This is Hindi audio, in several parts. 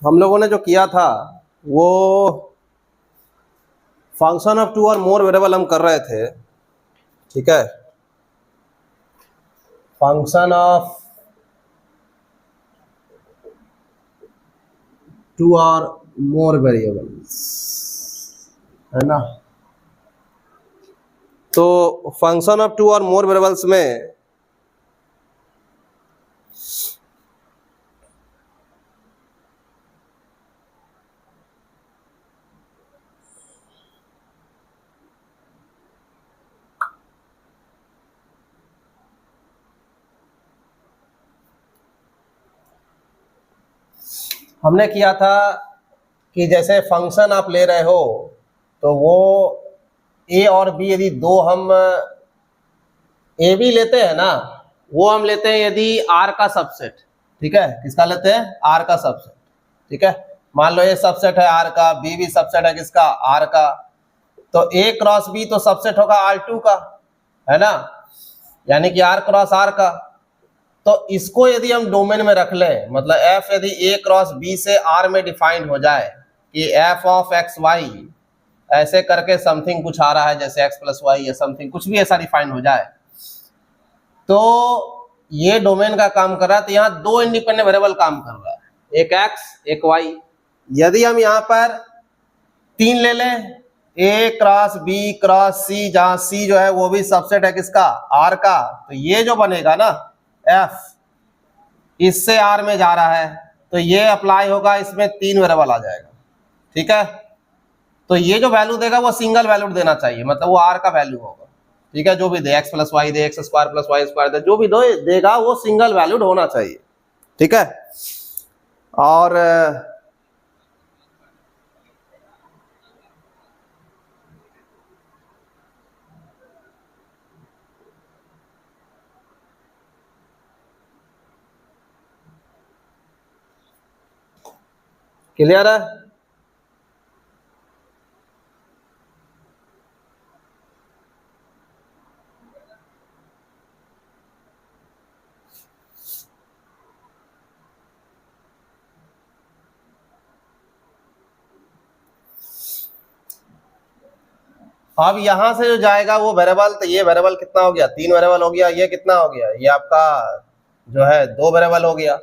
हम लोगों ने जो किया था वो फंक्शन ऑफ टू और मोर वेरिएबल हम कर रहे थे, ठीक है। फंक्शन ऑफ टू और मोर वेरिएबल्स, है ना। तो फंक्शन ऑफ टू और मोर वेरिएबल्स में हमने किया था कि जैसे फंक्शन आप ले रहे हो तो वो ए और बी, यदि दो हम ए बी लेते हैं ना, वो हम लेते हैं यदि आर का सबसेट, ठीक है। किसका लेते हैं? आर का सबसेट, ठीक है। मान लो ये सबसेट है आर का, बी भी सबसेट है किसका? आर का। तो ए क्रॉस बी तो सबसेट होगा आर टू का, है ना, यानी कि आर क्रॉस आर का। तो इसको यदि हम डोमेन में रख लें, मतलब एफ यदि ए क्रॉस बी से आर में डिफाइंड हो जाए कि एफ ऑफ एक्स वाई ऐसे करके समथिंग कुछ आ रहा है, जैसे एक्स प्लस वाई या समथिंग कुछ भी ऐसा डिफाइंड हो जाए, तो ये डोमेन का काम कर रहा है। तो यहाँ दो इंडिपेंडेंट वेरिएबल काम कर रहा है, एक एक्स एक वाई। यदि हम यहाँ पर 3 ले लें, ए क्रॉस बी क्रॉस सी, जहां सी जो है वो भी सबसेट है किसका? आर का। तो ये जो बनेगा ना एफ, इससे आर में जा रहा है, तो ये अप्लाई होगा, इसमें 3 वेरिएबल आ जाएगा, ठीक है। तो ये जो वैल्यू देगा वो सिंगल वैल्यू देना चाहिए, मतलब वो आर का वैल्यू होगा, ठीक है। जो भी दे, एक्स प्लस वाई दे, X square plus Y square दे, जो भी देगा वो सिंगल वैल्यूड होना चाहिए, ठीक है। और क्लियर है? अब यहां से जो जाएगा वो वेरिएबल, तो ये वेरिएबल कितना हो गया? 3 वेरिएबल हो गया। ये कितना हो गया? ये आपका जो है 2 वेरिएबल हो गया,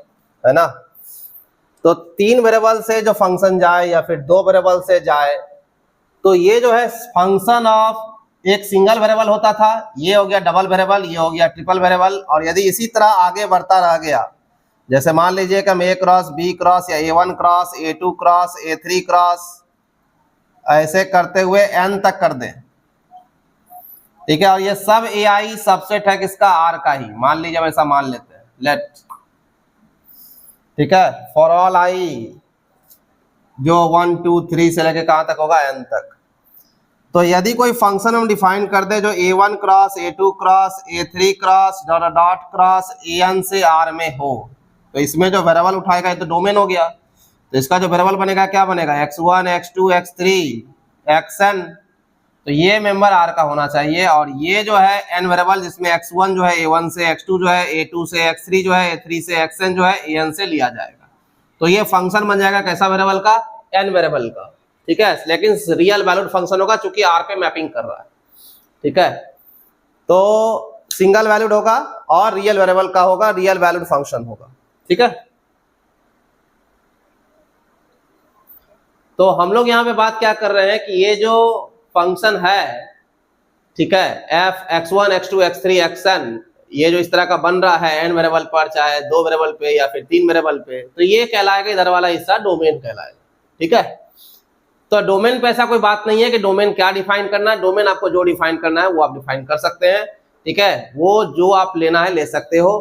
है ना। तो 3 वेरिएबल से जो फंक्शन जाए या फिर 2 वेरिएबल से जाए, तो ये जो है फंक्शन ऑफ एक सिंगल वेरिएबल होता था, ये हो गया डबल वेरिएबल, ये हो गया ट्रिपल वेरिएबल। और यदि इसी तरह आगे बढ़ता रह गया, जैसे मान लीजिए कि हम ए क्रॉस बी क्रॉस या A1 cross A2 cross A3 cross ऐसे करते हुए एन तक कर दें, ठीक है। और ये सब ए आई सबसेट है किसका? आर का ही। मान लीजिए हम ऐसा मान लेते हैं, लेट, ठीक है, फॉर ऑल आई जो 1 2 3 से लेके कहां तक होगा? एन तक। तो यदि कोई फंक्शन हम डिफाइन कर दे जो a1 cross a2 cross a3 cross dot dot cross an से r में हो, तो इसमें जो वेरिएबल उठाएगा ये तो डोमेन हो गया। तो इसका जो वेरिएबल बनेगा क्या बनेगा? x1 x2 x3 xn। तो ये मेंबर r का होना चाहिए। और ये जो है n वेरिएबल, जिसमें x1 जो है a1 से, x2 जो है a2 से, x3 जो है a3 से, xn जो है an से लिया जाएगा। तो ये फंक्शन बन जाएगा कैसा वेरिएबल का? n वेरिएबल का, ठीक है। लेकिन रियल वैल्यूड फंक्शन होगा चूंकि आर पे मैपिंग कर रहा है, ठीक है। तो सिंगल वैल्यूड होगा और रियल वेरिएबल का होगा, रियल वैल्यूड फंक्शन होगा, ठीक है। तो हम लोग यहाँ पे बात क्या कर रहे हैं कि ये जो फंक्शन है, ठीक है, F x1 x2 x3 xn, ये जो इस तरह का बन रहा है n वेरिएबल पर, चाहे 2 वेरिएबल पे या फिर 3 वेरिएबल पे, तो ये कहलाएगा, इधर वाला हिस्सा डोमेन कहलाएगा, ठीक है। तो डोमेन पे ऐसा कोई बात नहीं है कि डोमेन क्या डिफाइन करना है। डोमेन आपको जो डिफाइन करना है वो आप डिफाइन कर सकते हैं, ठीक है। वो जो आप लेना है ले सकते हो,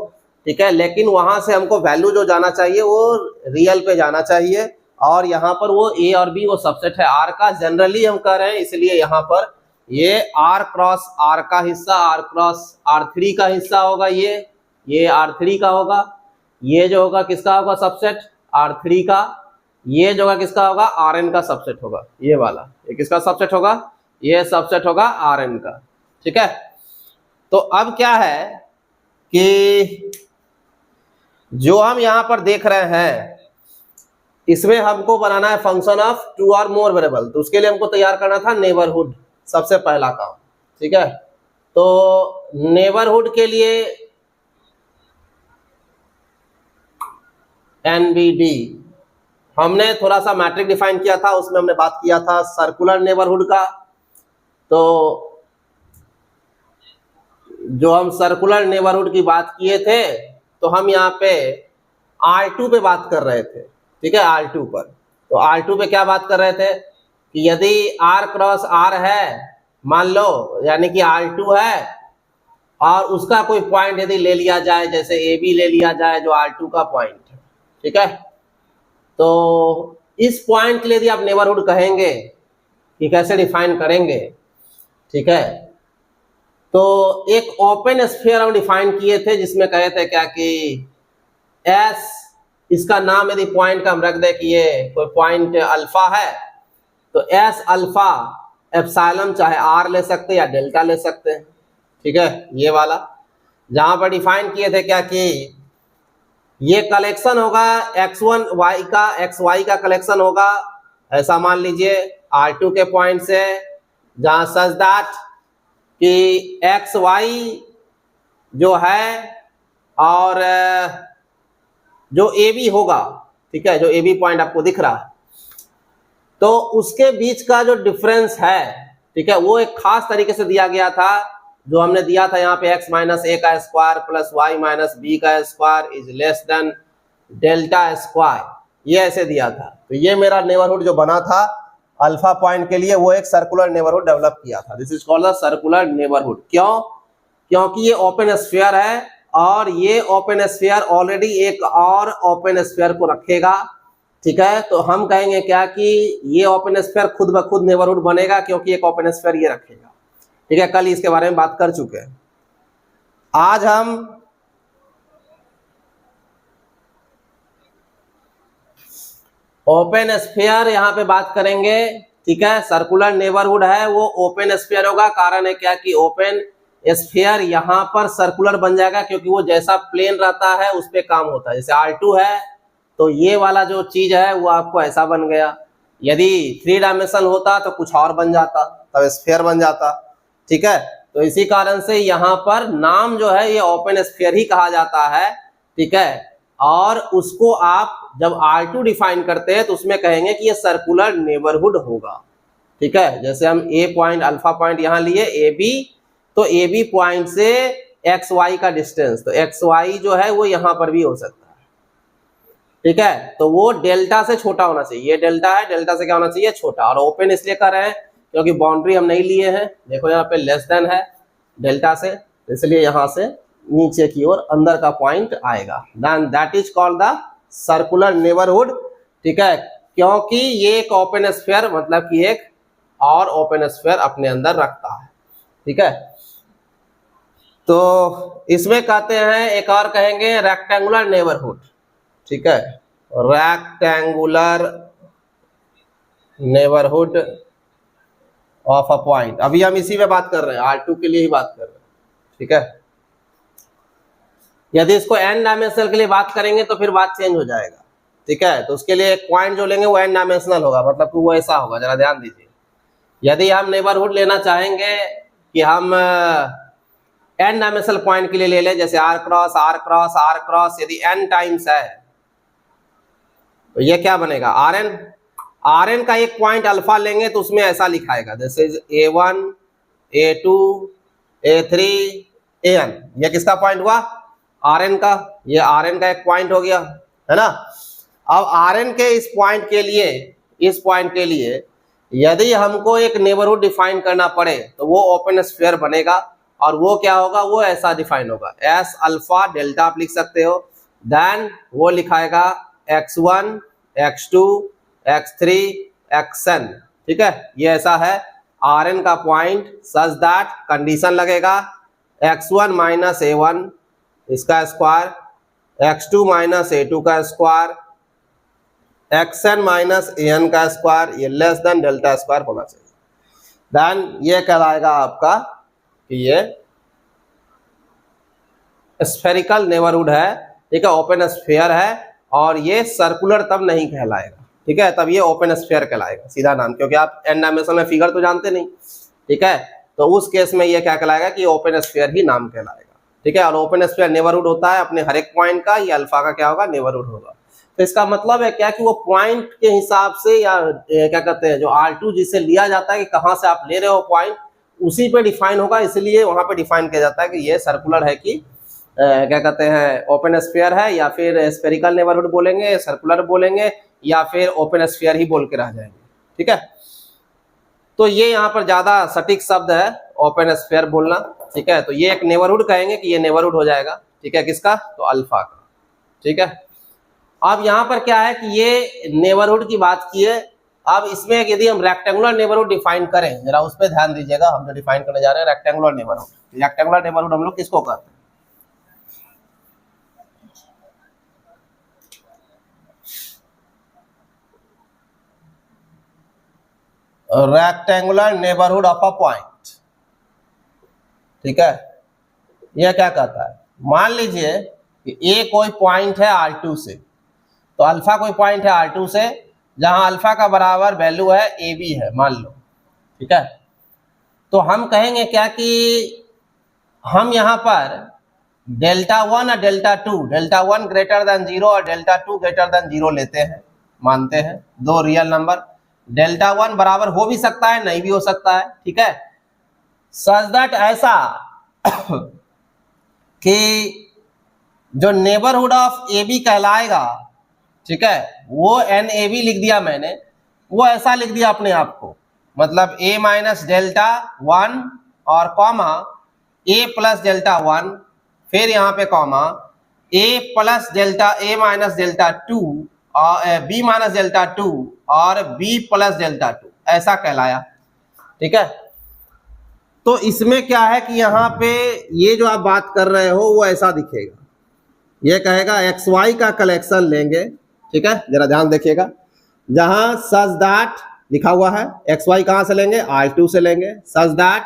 ठीक है। लेकिन वहां से हमको वैल्यू जो जाना चाहिए वो रियल पे जाना चाहिए। और यहाँ पर वो ए और बी वो सबसेट है आर का, जनरली हम कह रहे हैं, इसलिए यहाँ पर ये आर क्रॉस आर का हिस्सा आर क्रॉस R3 का हिस्सा होगा, ये R3 का होगा। ये जो होगा किसका होगा? सबसेट R3 का। ये जो होगा किसका होगा? Rn का सबसेट होगा, ये वाला। ये किसका सबसेट होगा? ये सबसेट होगा Rn का, ठीक है। तो अब क्या है कि जो हम यहां पर देख रहे हैं इसमें हमको बनाना है फंक्शन ऑफ 2 और मोर वेरिएबल, तो उसके लिए हमको तैयार करना था नेबरहुड, सबसे पहला काम। ठीक है, तो नेबरहुड के लिए एनबीडी हमने थोड़ा सा मैट्रिक डिफाइन किया था, उसमें हमने बात किया था सर्कुलर नेबरहुड का। तो जो हम सर्कुलर नेबरहुड की बात किए थे, तो हम यहाँ पे R2 पे बात कर रहे थे। ठीक है, R2 पर, तो R2 पे क्या बात कर रहे थे कि यदि R क्रॉस R है, मान लो, यानी कि R2 है और उसका कोई पॉइंट यदि ले लिया जाए, जैसे AB ले लिया जाए जो R2 का पॉइंट है। ठीक है, तो इस पॉइंट के लिए यदि आप नेबरहुड कहेंगे कि कैसे डिफाइन करेंगे, ठीक है, तो एक ओपन स्फीयर हम डिफाइन किए थे जिसमें कहे थे क्या कि S, इसका नाम यदि पॉइंट का हम रख दे कि ये कोई पॉइंट अल्फा है, तो S अल्फा एप्सिलॉन चाहे R ले सकते या डेल्टा ले सकते हैं। ठीक है, ये वाला जहां पर डिफाइन किए थे क्या कि ये कलेक्शन होगा x1 y का, xy का कलेक्शन होगा, ऐसा मान लीजिए R2 के पॉइंट से, जहां सच दैट कि xy जो है और जो AB होगा, ठीक है, जो AB पॉइंट आपको दिख रहा है, तो उसके बीच का जो डिफरेंस है, ठीक है, वो एक खास तरीके से दिया गया था, जो हमने दिया था यहाँ पे x माइनस a का square plus y minus b का square is less than delta square, ये ऐसे दिया था। तो ये मेरा नेबरहुड जो बना था अल्फा पॉइंट के लिए, वो एक सर्कुलर नेबरहुड डेवलप किया था। This is called the circular neighbourhood. क्यों? क्योंकि ये ओपन स्फीयर है और ये ओपन स्फीयर ऑलरेडी एक और ओपन स्फीयर को रखेगा। ठीक है, तो हम कहेंगे क्या कि ये ओपन स्फीयर खुद ब खुद नेबरहुड बनेगा क्योंकि एक ओपन स्फीयर ये रखेगा। ठीक है, कल इसके बारे में बात कर चुके हैं। आज हम ओपन स्फीयर यहाँ पे बात करेंगे। ठीक है, सर्कुलर नेबरहुड है वो ओपन स्फीयर होगा। कारण है क्या कि ओपन स्फीयर यहाँ पर सर्कुलर बन जाएगा क्योंकि वो जैसा प्लेन रहता है उस पर काम होता है। जैसे R2 है तो ये वाला जो चीज है वो आपको ऐसा बन गया। यदि 3 डायमेंशन होता तो कुछ और बन जाता, तब स्फीयर बन जाता। ठीक है, तो इसी कारण से यहाँ पर नाम जो है ये ओपन स्फीयर ही कहा जाता है। ठीक है, और उसको आप जब R2 डिफाइन करते हैं तो उसमें कहेंगे कि ये सर्कुलर नेबरहुड होगा। ठीक है, जैसे हम A पॉइंट अल्फा पॉइंट यहाँ लिए AB, तो AB पॉइंट से XY का डिस्टेंस, तो XY जो है वो यहाँ पर भी हो सकता है। ठीक है, तो वो डेल्टा से छोटा होना चाहिए। ये डेल्टा है, डेल्टा से क्या होना चाहिए? छोटा। और ओपन इसलिए कर रहे हैं क्योंकि बाउंड्री हम नहीं लिए हैं। देखो यहाँ पे लेस देन है डेल्टा से, इसलिए यहाँ से नीचे की ओर अंदर का पॉइंट आएगा। Then that is called the circular neighbourhood. ठीक है, क्योंकि ये एक ओपन स्फीयर मतलब कि एक और ओपन स्फीयर अपने अंदर रखता है। ठीक है, तो इसमें कहते हैं, एक और कहेंगे रेक्टेंगुलर नेबरहुड। ठीक है, rectangular neighbourhood of a point. अभी हम इसी में बात कर रहे हैं, R2 के लिए ही बात कर रहे हैं। ठीक है, यदि इसको n डायमेंशनल के लिए बात करेंगे तो फिर बात चेंज हो जाएगा। ठीक है, तो उसके लिए एक पॉइंट जो लेंगे वो n डायमेंशनल होगा, मतलब कि वो ऐसा होगा। जरा ध्यान दीजिए, यदि हम नेबरहुड लेना चाहेंगे कि हम n डायमेंशनल पॉइंट के लिए ले लें, जैसे R cross R cross R cross, यदि n टाइम्स है तो ये क्या बनेगा? Rn का एक पॉइंट अल्फा लेंगे तो उसमें ऐसा लिखाएगा, this is A1 A2 A3 An। ये किसका पॉइंट हुआ? Rn का। ये Rn का एक पॉइंट हो गया, है ना। अब Rn के इस पॉइंट के लिए यदि हमको एक नेबरहुड डिफाइन करना पड़े तो वो ओपन स्फीयर बनेगा और वो क्या होगा? वो ऐसा डिफाइन होगा, S अल्फा डेल्टा आप लिख सकते हो। देन वो लिखाएगा x1 x2 x3 xn। ठीक है, ये ऐसा है Rn का पॉइंट सच दैट कंडीशन लगेगा x1 माइनस A1 इसका स्क्वायर, x2 माइनस A2 का स्क्वायर, xn माइनस An का स्क्वायर, ये लेस देन डेल्टा स्क्वायर होना चाहिए। देन ये कहलाएगा आपका कि ये स्फेरिकल नेबरहुड है। ठीक है, ओपन स्फीयर है और ये सर्कुलर तब नहीं कहलाएगा। ठीक है, तब ये ओपन स्फीयर कहलाएगा, सीधा नाम, क्योंकि आप n डायमेंशन में फिगर तो जानते नहीं, ठीक है, तो उस केस में ये क्या कहलाएगा कि ओपन स्फीयर ही नाम कहलाएगा, ठीक है। और ओपन स्फीयर नेबरहुड होता है अपने हर एक पॉइंट का, ये अल्फा का क्या होगा, नेबरहुड होगा। तो इसका मतलब है क्या कि वो पॉइंट के हिसाब से, या क्या कहते हैं, जो R2 जिससे लिया जाता है कि कहाँ से आप ले रहे हो पॉइंट, उसी पे डिफाइन होगा, इसलिए वहां पे डिफाइन किया जाता है कि ये सर्कुलर है कि क्या कहते हैं, ओपन स्फीयर है, या फिर स्फेरिकल नेबरहुड बोलेंगे, सर्कुलर बोलेंगे, या फिर ओपन स्फीयर ही बोल के रह जाएंगे, ठीक है। तो ये यहाँ पर ज्यादा सटीक शब्द है ओपन स्फीयर बोलना, ठीक है। तो ये एक नेबरहुड कहेंगे कि ये नेबरहुड हो जाएगा, ठीक है, किसका, तो अल्फा का, ठीक है। अब यहाँ पर क्या है कि ये नेबरहुड की बात की है। अब इसमें यदि हम रेक्टेंगुलर नेबरहुड डिफाइन करें, जरा उस पर ध्यान दीजिएगा, हम जो डिफाइन करने जा रहे हैं रेक्टेंगुलर नेबरहुड। रेक्टेंगुलर नेबरहुड हम लोग किसको कहते हैं, rectangular neighbourhood of a point, ठीक है। यह क्या कहता है, मान लीजिए कि ए कोई पॉइंट है R2 से, तो अल्फा कोई पॉइंट है R2 से, जहां अल्फा का बराबर वैल्यू है AB है, मान लो, ठीक है। तो हम कहेंगे क्या कि हम यहां पर Δ1 और Δ2, Δ1 ग्रेटर देन 0 और Δ2 ग्रेटर देन 0 लेते हैं, मानते हैं दो रियल नंबर। Δ1 बराबर हो भी सकता है, नहीं भी हो सकता है, ठीक है। सच दैट ऐसा कि जो नेबरहुड ऑफ AB कहलाएगा, ठीक है, वो NAB लिख दिया मैंने, वो ऐसा लिख दिया अपने आप को, मतलब A माइनस Δ1 और कॉमा A प्लस Δ1, फिर यहाँ पे comma A plus A minus Δ2 और B माइनस Δ2 और B प्लस Δ2, ऐसा कहलाया, ठीक है। तो इसमें क्या है कि यहाँ पे ये जो आप बात कर रहे हो वो ऐसा दिखेगा, ये कहेगा XY का कलेक्शन लेंगे, ठीक है, जरा ध्यान देखिएगा, जहां सच दैट लिखा हुआ है, XY कहां से लेंगे, R2 से लेंगे, सच दैट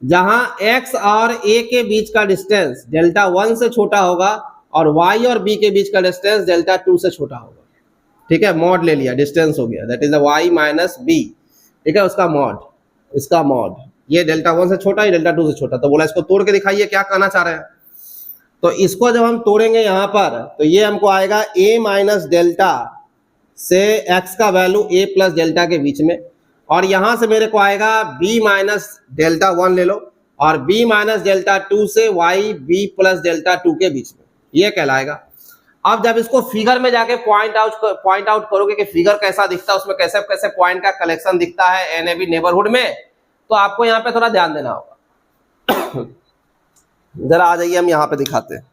जहां X और A के बीच का डिस्टेंस Δ1 से छोटा होगा और Y और B के बीच का डिस्टेंस Δ2 से छोटा होगा, ठीक है, मॉड ले लिया, डिस्टेंस हो गया, that is Y minus B, ठीक है, उसका मॉड, इसका मॉड, ये Δ1 से छोटा, ये Δ2 से छोटा, तो बोला इसको तोड़ के दिखाइए क्या कहना चाह रहे हैं। तो इसको जब हम तोड़ेंगे यहां पर, तो ये हमको आएगा A माइनस डेल्टा से X का वैल्यू A प्लस डेल्टा के बीच में, और यहां से मेरे को आएगा B माइनस Δ1 ले लो, और B माइनस Δ2 से Y B प्लस Δ2 के बीच में, ये कहलाएगा। अब जब इसको फिगर में जाके पॉइंट आउट करोगे कि फिगर कैसा दिखता है, उसमें कैसे कैसे पॉइंट का कलेक्शन दिखता है NAB नेबरहुड में, तो आपको यहाँ पे थोड़ा ध्यान देना होगा। जरा आ जाइए, हम यहाँ पे दिखाते हैं।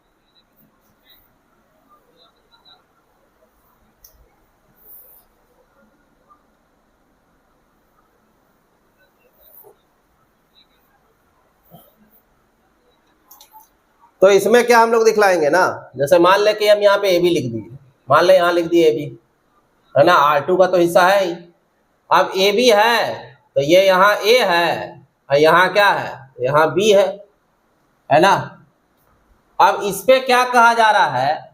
तो इसमें क्या हम लोग दिखलाएंगे ना, जैसे मान ले कि हम यहाँ पे AB लिख दिए, मान ले यहाँ लिख दिए AB, है ना, R2 का तो हिस्सा है ही। अब AB है तो ये यहाँ A है और यहाँ क्या है, यहाँ B है ना। अब इस पे क्या कहा जा रहा है,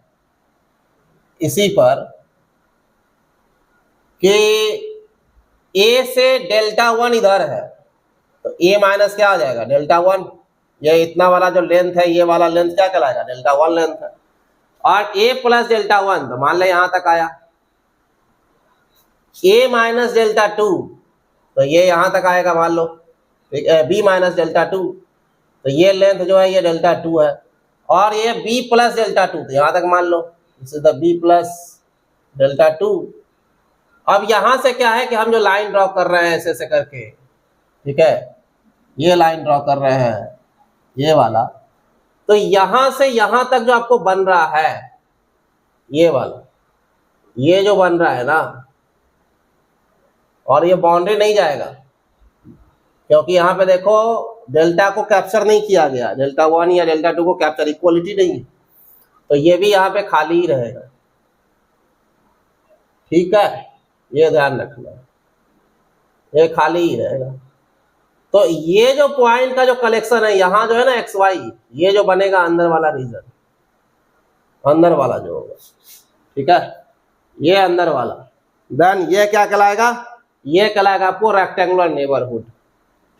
इसी पर कि A से Δ1 इधर है, तो A माइनस क्या आ जाएगा, Δ1, ये इतना वाला जो लेंथ है, ये वाला लेंथ क्या कहलाएगा, Δ1 लेंथ है, और A प्लस Δ1, तो मान ले यहां तक आया, A माइनस Δ2, तो ये यहां तक आएगा, मान लो B माइनस Δ2, तो ये लेंथ जो है ये Δ2 है, और ये B प्लस Δ2, तो यहां तक मान लो, this is the B plus Δ2। अब यहां से क्या है कि हम जो लाइन ड्रॉ कर रहे हैं ऐसे ऐसे करके, ठीक है, ये लाइन ड्रॉ कर रहे हैं, ये वाला, तो यहां से यहां तक जो आपको बन रहा है, ये वाला, ये जो बन रहा है ना, और ये बाउंड्री नहीं जाएगा, क्योंकि यहाँ पे देखो डेल्टा को कैप्चर नहीं किया गया, Δ1 या Δ2 को कैप्चर, इक्वलिटी नहीं है, तो ये भी यहाँ पे खाली ही रहेगा, ठीक है, ये ध्यान रखना, ये खाली ही रहेगा। तो ये जो पॉइंट का जो कलेक्शन है यहाँ जो है ना XY, ये जो बनेगा अंदर वाला रीजन, अंदर वाला जो होगा, ठीक है, ये अंदर वाला, देन ये क्या कहलाएगा, ये कहलाएगा आपको रेक्टेंगुलर नेबरहुड।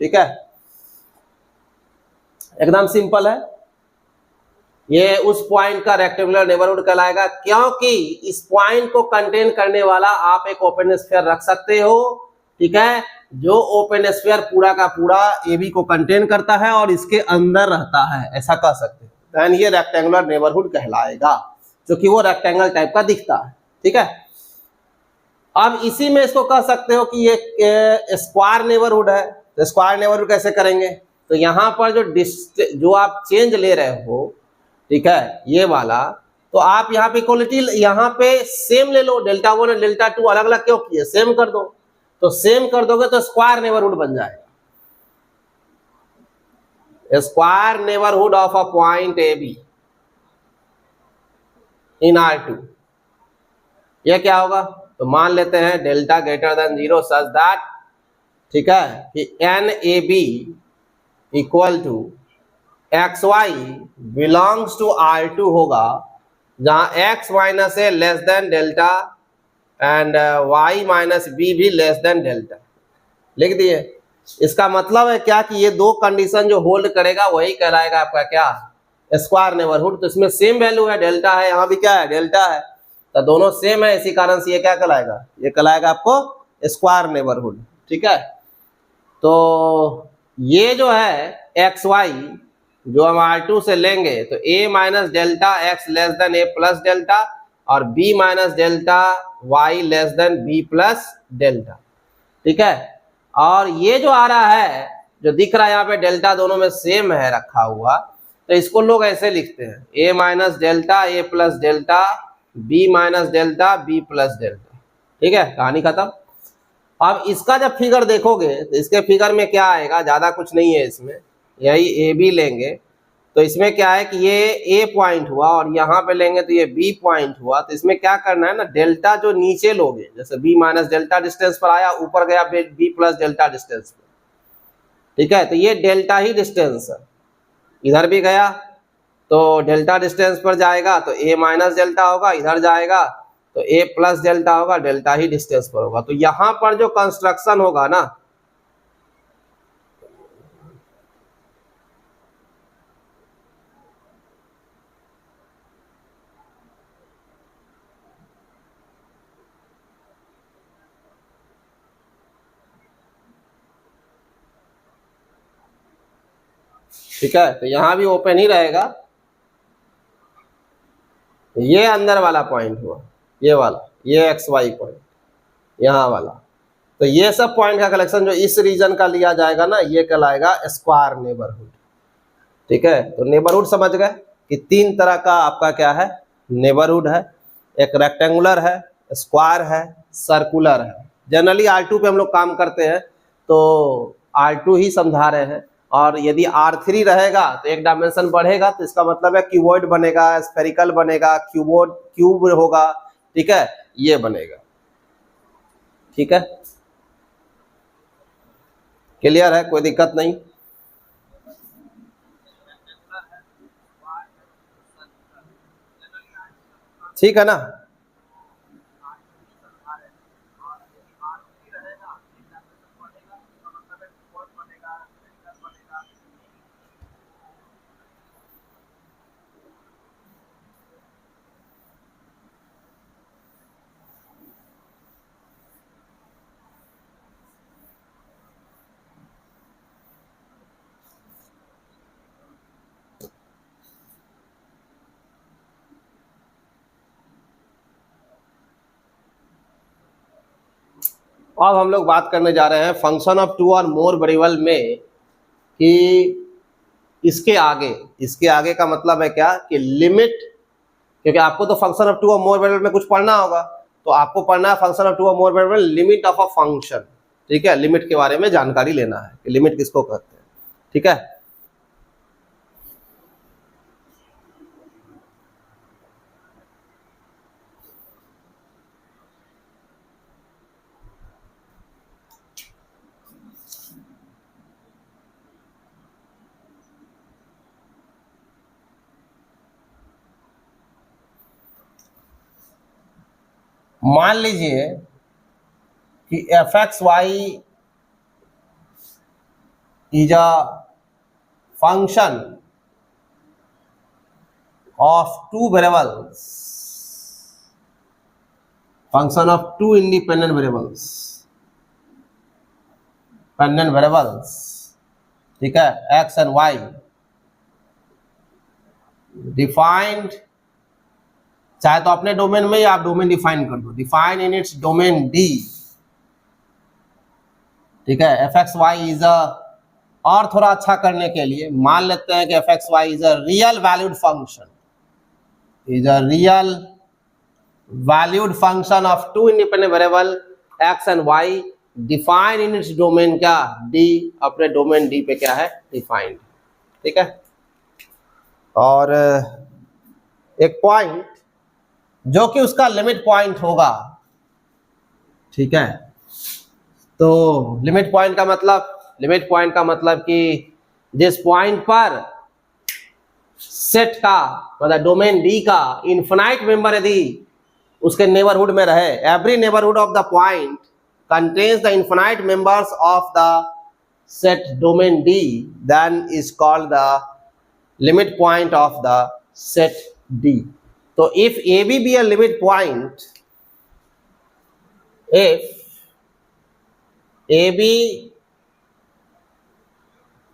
ठीक है, एकदम सिंपल है, ये उस पॉइंट का रेक्टेंगुलर नेबरहुड कहलाएगा, क्योंकि इस पॉइंट को कंटेन करने वाला आप एक ओपन स्फीयर रख सकते हो। ठीक है, जो ओपन स्फीयर पूरा का पूरा ए बी को कंटेन करता है और इसके अंदर रहता है, ऐसा कह सकते हैं, देन ये रेक्टेंगुलर नेबरहुड कहलाएगा, क्योंकि वो रेक्टेंगल टाइप का दिखता है। ठीक है, अब इसी में इसको कह सकते हो कि ये स्क्वायर नेबरहुड है। तो स्क्वायर नेबरहुड कैसे करेंगे, तो यहाँ पर जो आप चेंज ले रहे हो, ठीक है, ये वाला, तो आप यहाँ पे इक्वलिटी, यहाँ पे सेम ले लो, डेल्टा 1 और डेल्टा 2 अलग अलग क्यों किए, सेम कर दो, तो सेम कर दोगे तो स्क्वायर नेबरहुड बन जाएगा। Square neighbourhood of a point A B in R2, ये क्या होगा, तो मान लेते हैं delta greater than 0 such that, ठीक है, कि N A B equal to X Y belongs to R2 होगा, जहां x minus A less than delta and y minus B भी लेस देन डेल्टा। लिख दिए। इसका मतलब है क्या कि ये दो कंडीशन जो होल्ड करेगा वही कहलाएगा आपका क्या, स्क्वायर नेबरहुड। तो इसमें सेम वैल्यू है, डेल्टा है, यहाँ भी क्या है, डेल्टा है, तो दोनों सेम है, इसी कारण से ये क्या कहलाएगा, ये कहलाएगा आपको स्क्वायर नेबरहुड। ठीक है, तो ये जो है एक्स वाई जो हम R2 से लेंगे, तो a minus delta x less than a plus delta और b minus delta y less than b plus delta. ठीक है, और ये जो आ रहा है, जो दिख रहा है यहाँ पे डेल्टा दोनों में सेम है रखा हुआ, तो इसको लोग ऐसे लिखते हैं a minus delta a plus delta b minus delta b plus delta. ठीक है, कहानी खत्म। अब इसका जब फिगर देखोगे तो इसके फिगर में क्या आएगा, ज्यादा कुछ नहीं है इसमें, यही ए बी लेंगे, तो इसमें क्या है कि ये ए पॉइंट हुआ और यहाँ पे लेंगे तो ये बी पॉइंट हुआ। तो इसमें क्या करना है ना, डेल्टा जो नीचे लोगे, जैसे बी माइनस डेल्टा डिस्टेंस पर आया, ऊपर गया बी प्लस डेल्टा डिस्टेंस पर। ठीक है, तो ये डेल्टा ही डिस्टेंस है, इधर भी गया तो डेल्टा डिस्टेंस पर जाएगा तो ए माइनस डेल्टा होगा, इधर जाएगा तो ए प्लस डेल्टा होगा, डेल्टा ही डिस्टेंस पर होगा। तो यहां पर जो कंस्ट्रक्शन होगा ना, ठीक है, तो यहां भी ओपन ही रहेगा, ये अंदर वाला पॉइंट हुआ, ये वाला, ये एक्स वाई पॉइंट, यहाँ वाला, तो ये सब पॉइंट का कलेक्शन जो इस रीजन का लिया जाएगा ना, ये कहलाएगा स्क्वायर नेबरहुड। ठीक है, तो नेबरहुड समझ गए कि तीन तरह का आपका क्या है, नेबरहुड है, एक रेक्टेंगुलर है, स्क्वायर है, सर्कुलर है। जनरली R2 पे हम लोग काम करते हैं तो R2 ही समझा रहे हैं, और यदि R3 रहेगा तो एक डायमेंशन बढ़ेगा, तो इसका मतलब है क्यूबॉइड बनेगा, स्फेरिकल बनेगा, क्यूब होगा। ठीक है, ये बनेगा। ठीक है, क्लियर है, कोई दिक्कत नहीं। ठीक है ना, अब हम लोग बात करने जा रहे हैं फंक्शन ऑफ टू और मोर वेरिएबल में, कि इसके आगे का मतलब है क्या कि लिमिट, क्योंकि आपको तो फंक्शन ऑफ टू और मोर वेरिएबल में कुछ पढ़ना होगा, तो आपको पढ़ना है फंक्शन ऑफ टू और more variable limit of a function. ठीक है, लिमिट के बारे में जानकारी लेना है कि लिमिट किसको कहते हैं। ठीक है, मान लीजिए कि F x y is a function of two variables, function of two independent variables, ठीक है, एक्स एंड वाई, डिफाइंड, चाहे तो अपने डोमेन में या आप डोमेन डिफाइन कर दो, define in its domain D, ठीक है, f x y is a, और थोड़ा अच्छा करने के लिए मान लेते हैं कि F x y is a real valued function, is a real valued function of two independent variable x and y, define in its domain क्या, डी, अपने डोमेन डी पे क्या है, डिफाइंड, ठीक है। और एक पॉइंट जो कि उसका लिमिट पॉइंट होगा, ठीक है, तो लिमिट पॉइंट का मतलब कि जिस पॉइंट पर सेट का मतलब डोमेन डी का इन्फिनाइट मेंबर यदि उसके नेबरहुड में रहे, every neighbourhood of the point contains the infinite members of the set domain D, then is called the limit point of the set D. तो if A B a limit point, if AB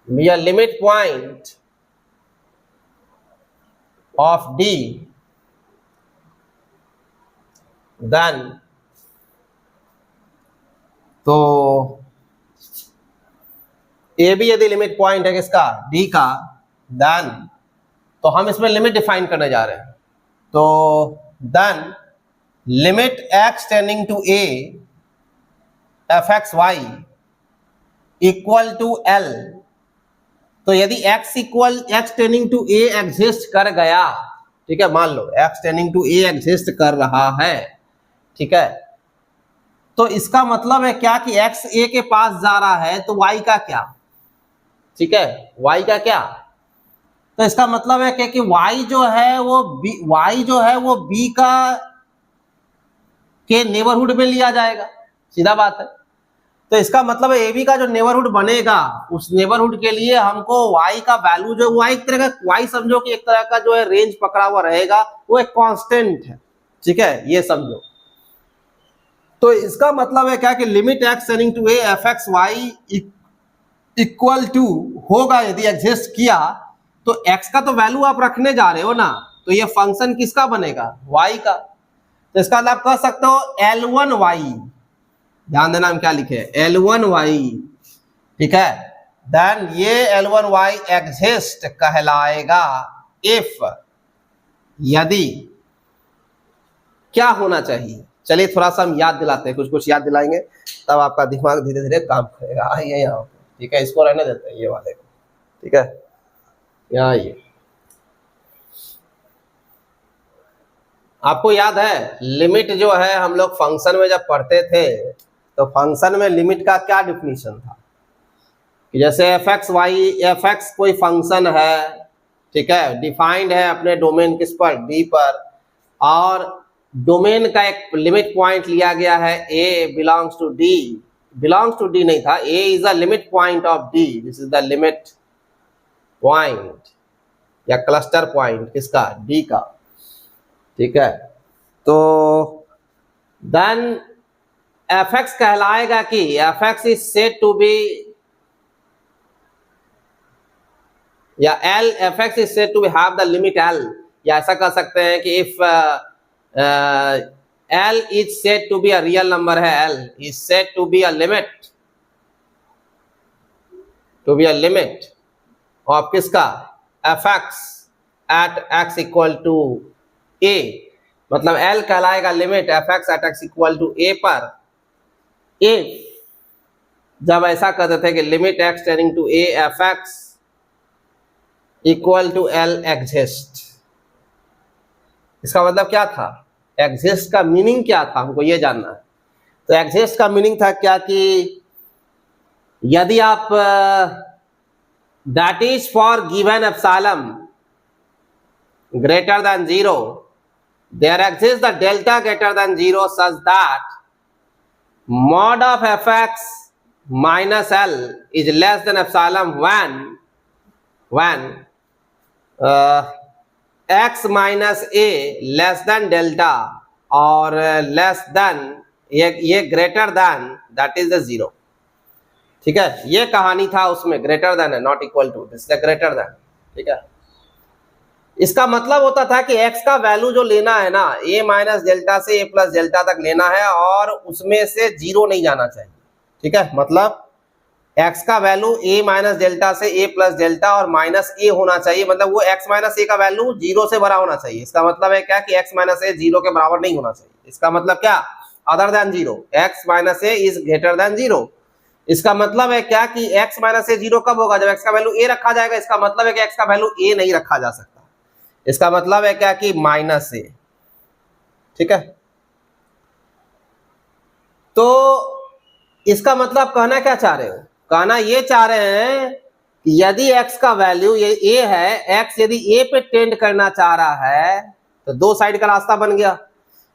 be a limit point of D, then तो AB यदि लिमिट पॉइंट है किसका, D का, देन तो हम इसमें लिमिट डिफाइन करने जा रहे हैं, तो then limit x tending to a f x y equal to L, तो यदि x tending to a exist कर गया, ठीक है, मान लो x tending to a exist कर रहा है, ठीक है, तो इसका मतलब है क्या कि x a के पास जा रहा है, तो y का क्या, ठीक है, y का क्या, तो इसका मतलब है कि y जो है वो b का के नेबरहुड में लिया जाएगा, सीधा बात है। तो इसका मतलब है AB का जो नेबरहुड बनेगा, उस नेबरहुड के लिए हमको y का वैल्यू जो y एक तरह का y समझो कि एक तरह का जो है रेंज पकड़ा हुआ रहेगा, वो एक कांस्टेंट है, ठीक है, ये समझो। तो इसका मतलब है क्या कि limit x tending to a f x y equal to होगा, यदि एग्जिस्ट किया तो x का तो वैल्यू आप रखने जा रहे हो ना, तो ये फंक्शन किसका बनेगा, y का। तो इसका आप कह सकते हो L1y, ध्यान देना हम क्या लिखे, L1y, ठीक है, देन ये L1y एग्जिस्ट कहलाएगा इफ, यदि क्या होना चाहिए, चलिए थोड़ा सा हम याद दिलाते हैं, कुछ याद दिलाएंगे, तब आपका दिमाग धीरे धीरे काम करेगा। आइए यहाँ पे, ठीक है, इसको रहने देते हैं ये वाले को, ठीक है, यहाँ ये आपको याद है लिमिट जो है हम लोग फंक्शन में जब पढ़ते थे, तो फंक्शन में लिमिट का क्या डिफिनीशन था कि जैसे एफ एक्स कोई फंक्शन है, ठीक है, डिफाइंड है अपने डोमेन किस पर, डी पर, और डोमेन का एक लिमिट पॉइंट लिया गया है a बिलोंग्स टू डी नहीं था, a is a limit point of d, this is the limit point या क्लस्टर पॉइंट किसका, d का, ठीक है। तो देन एफ एक्स कहलाएगा कि F X is said to be, या L F X is said to be have the limit L, या ऐसा कह सकते हैं कि if L is said to be a real number है, L is said to be a limit of किसका, F X at X equal to A, मतलब L कहलाएगा limit F X at X equal to A पर, इफ जब ऐसा कहते थे कि limit x tending to a f x equal to L exist. इसका मतलब क्या था, एग्जिस्ट का मीनिंग क्या था, हमको ये जानना है। तो एग्जिस्ट का मीनिंग था क्या कि यदि आप that is for given epsilon greater than 0, there exists the delta greater than 0 such that mod of fx minus l is less than epsilon when x minus a less than delta और लेस देन ये greater than that is the zero. ठीक है, ये कहानी था उसमें, ग्रेटर देन है not equal to, this is greater than. ठीक है, इसका मतलब होता था कि x का वैल्यू जो लेना है ना, a माइनस डेल्टा से a प्लस डेल्टा तक लेना है और उसमें से जीरो नहीं जाना चाहिए। ठीक है, मतलब x का वैल्यू a माइनस डेल्टा से a प्लस डेल्टा और माइनस a होना चाहिए, मतलब वो x माइनस a का वैल्यू जीरो से बड़ा होना चाहिए। इसका मतलब है क्या कि x माइनस a जीरो के बराबर नहीं होना चाहिए। इसका मतलब क्या, other than zero, x minus a is greater than zero. इसका मतलब है क्या कि x माइनस a जीरो कब होगा, जब x का वैल्यू a रखा जाएगा। इसका मतलब है कि x का वैल्यू a नहीं रखा जा सकता। इसका मतलब है क्या कि माइनस a। ठीक है, तो इसका मतलब कहना क्या चाह रहे हो, कहना ये चाह रहे हैं कि यदि x का वैल्यू ये a है, x यदि a पे टेंड करना चाह रहा है तो दो साइड का रास्ता बन गया।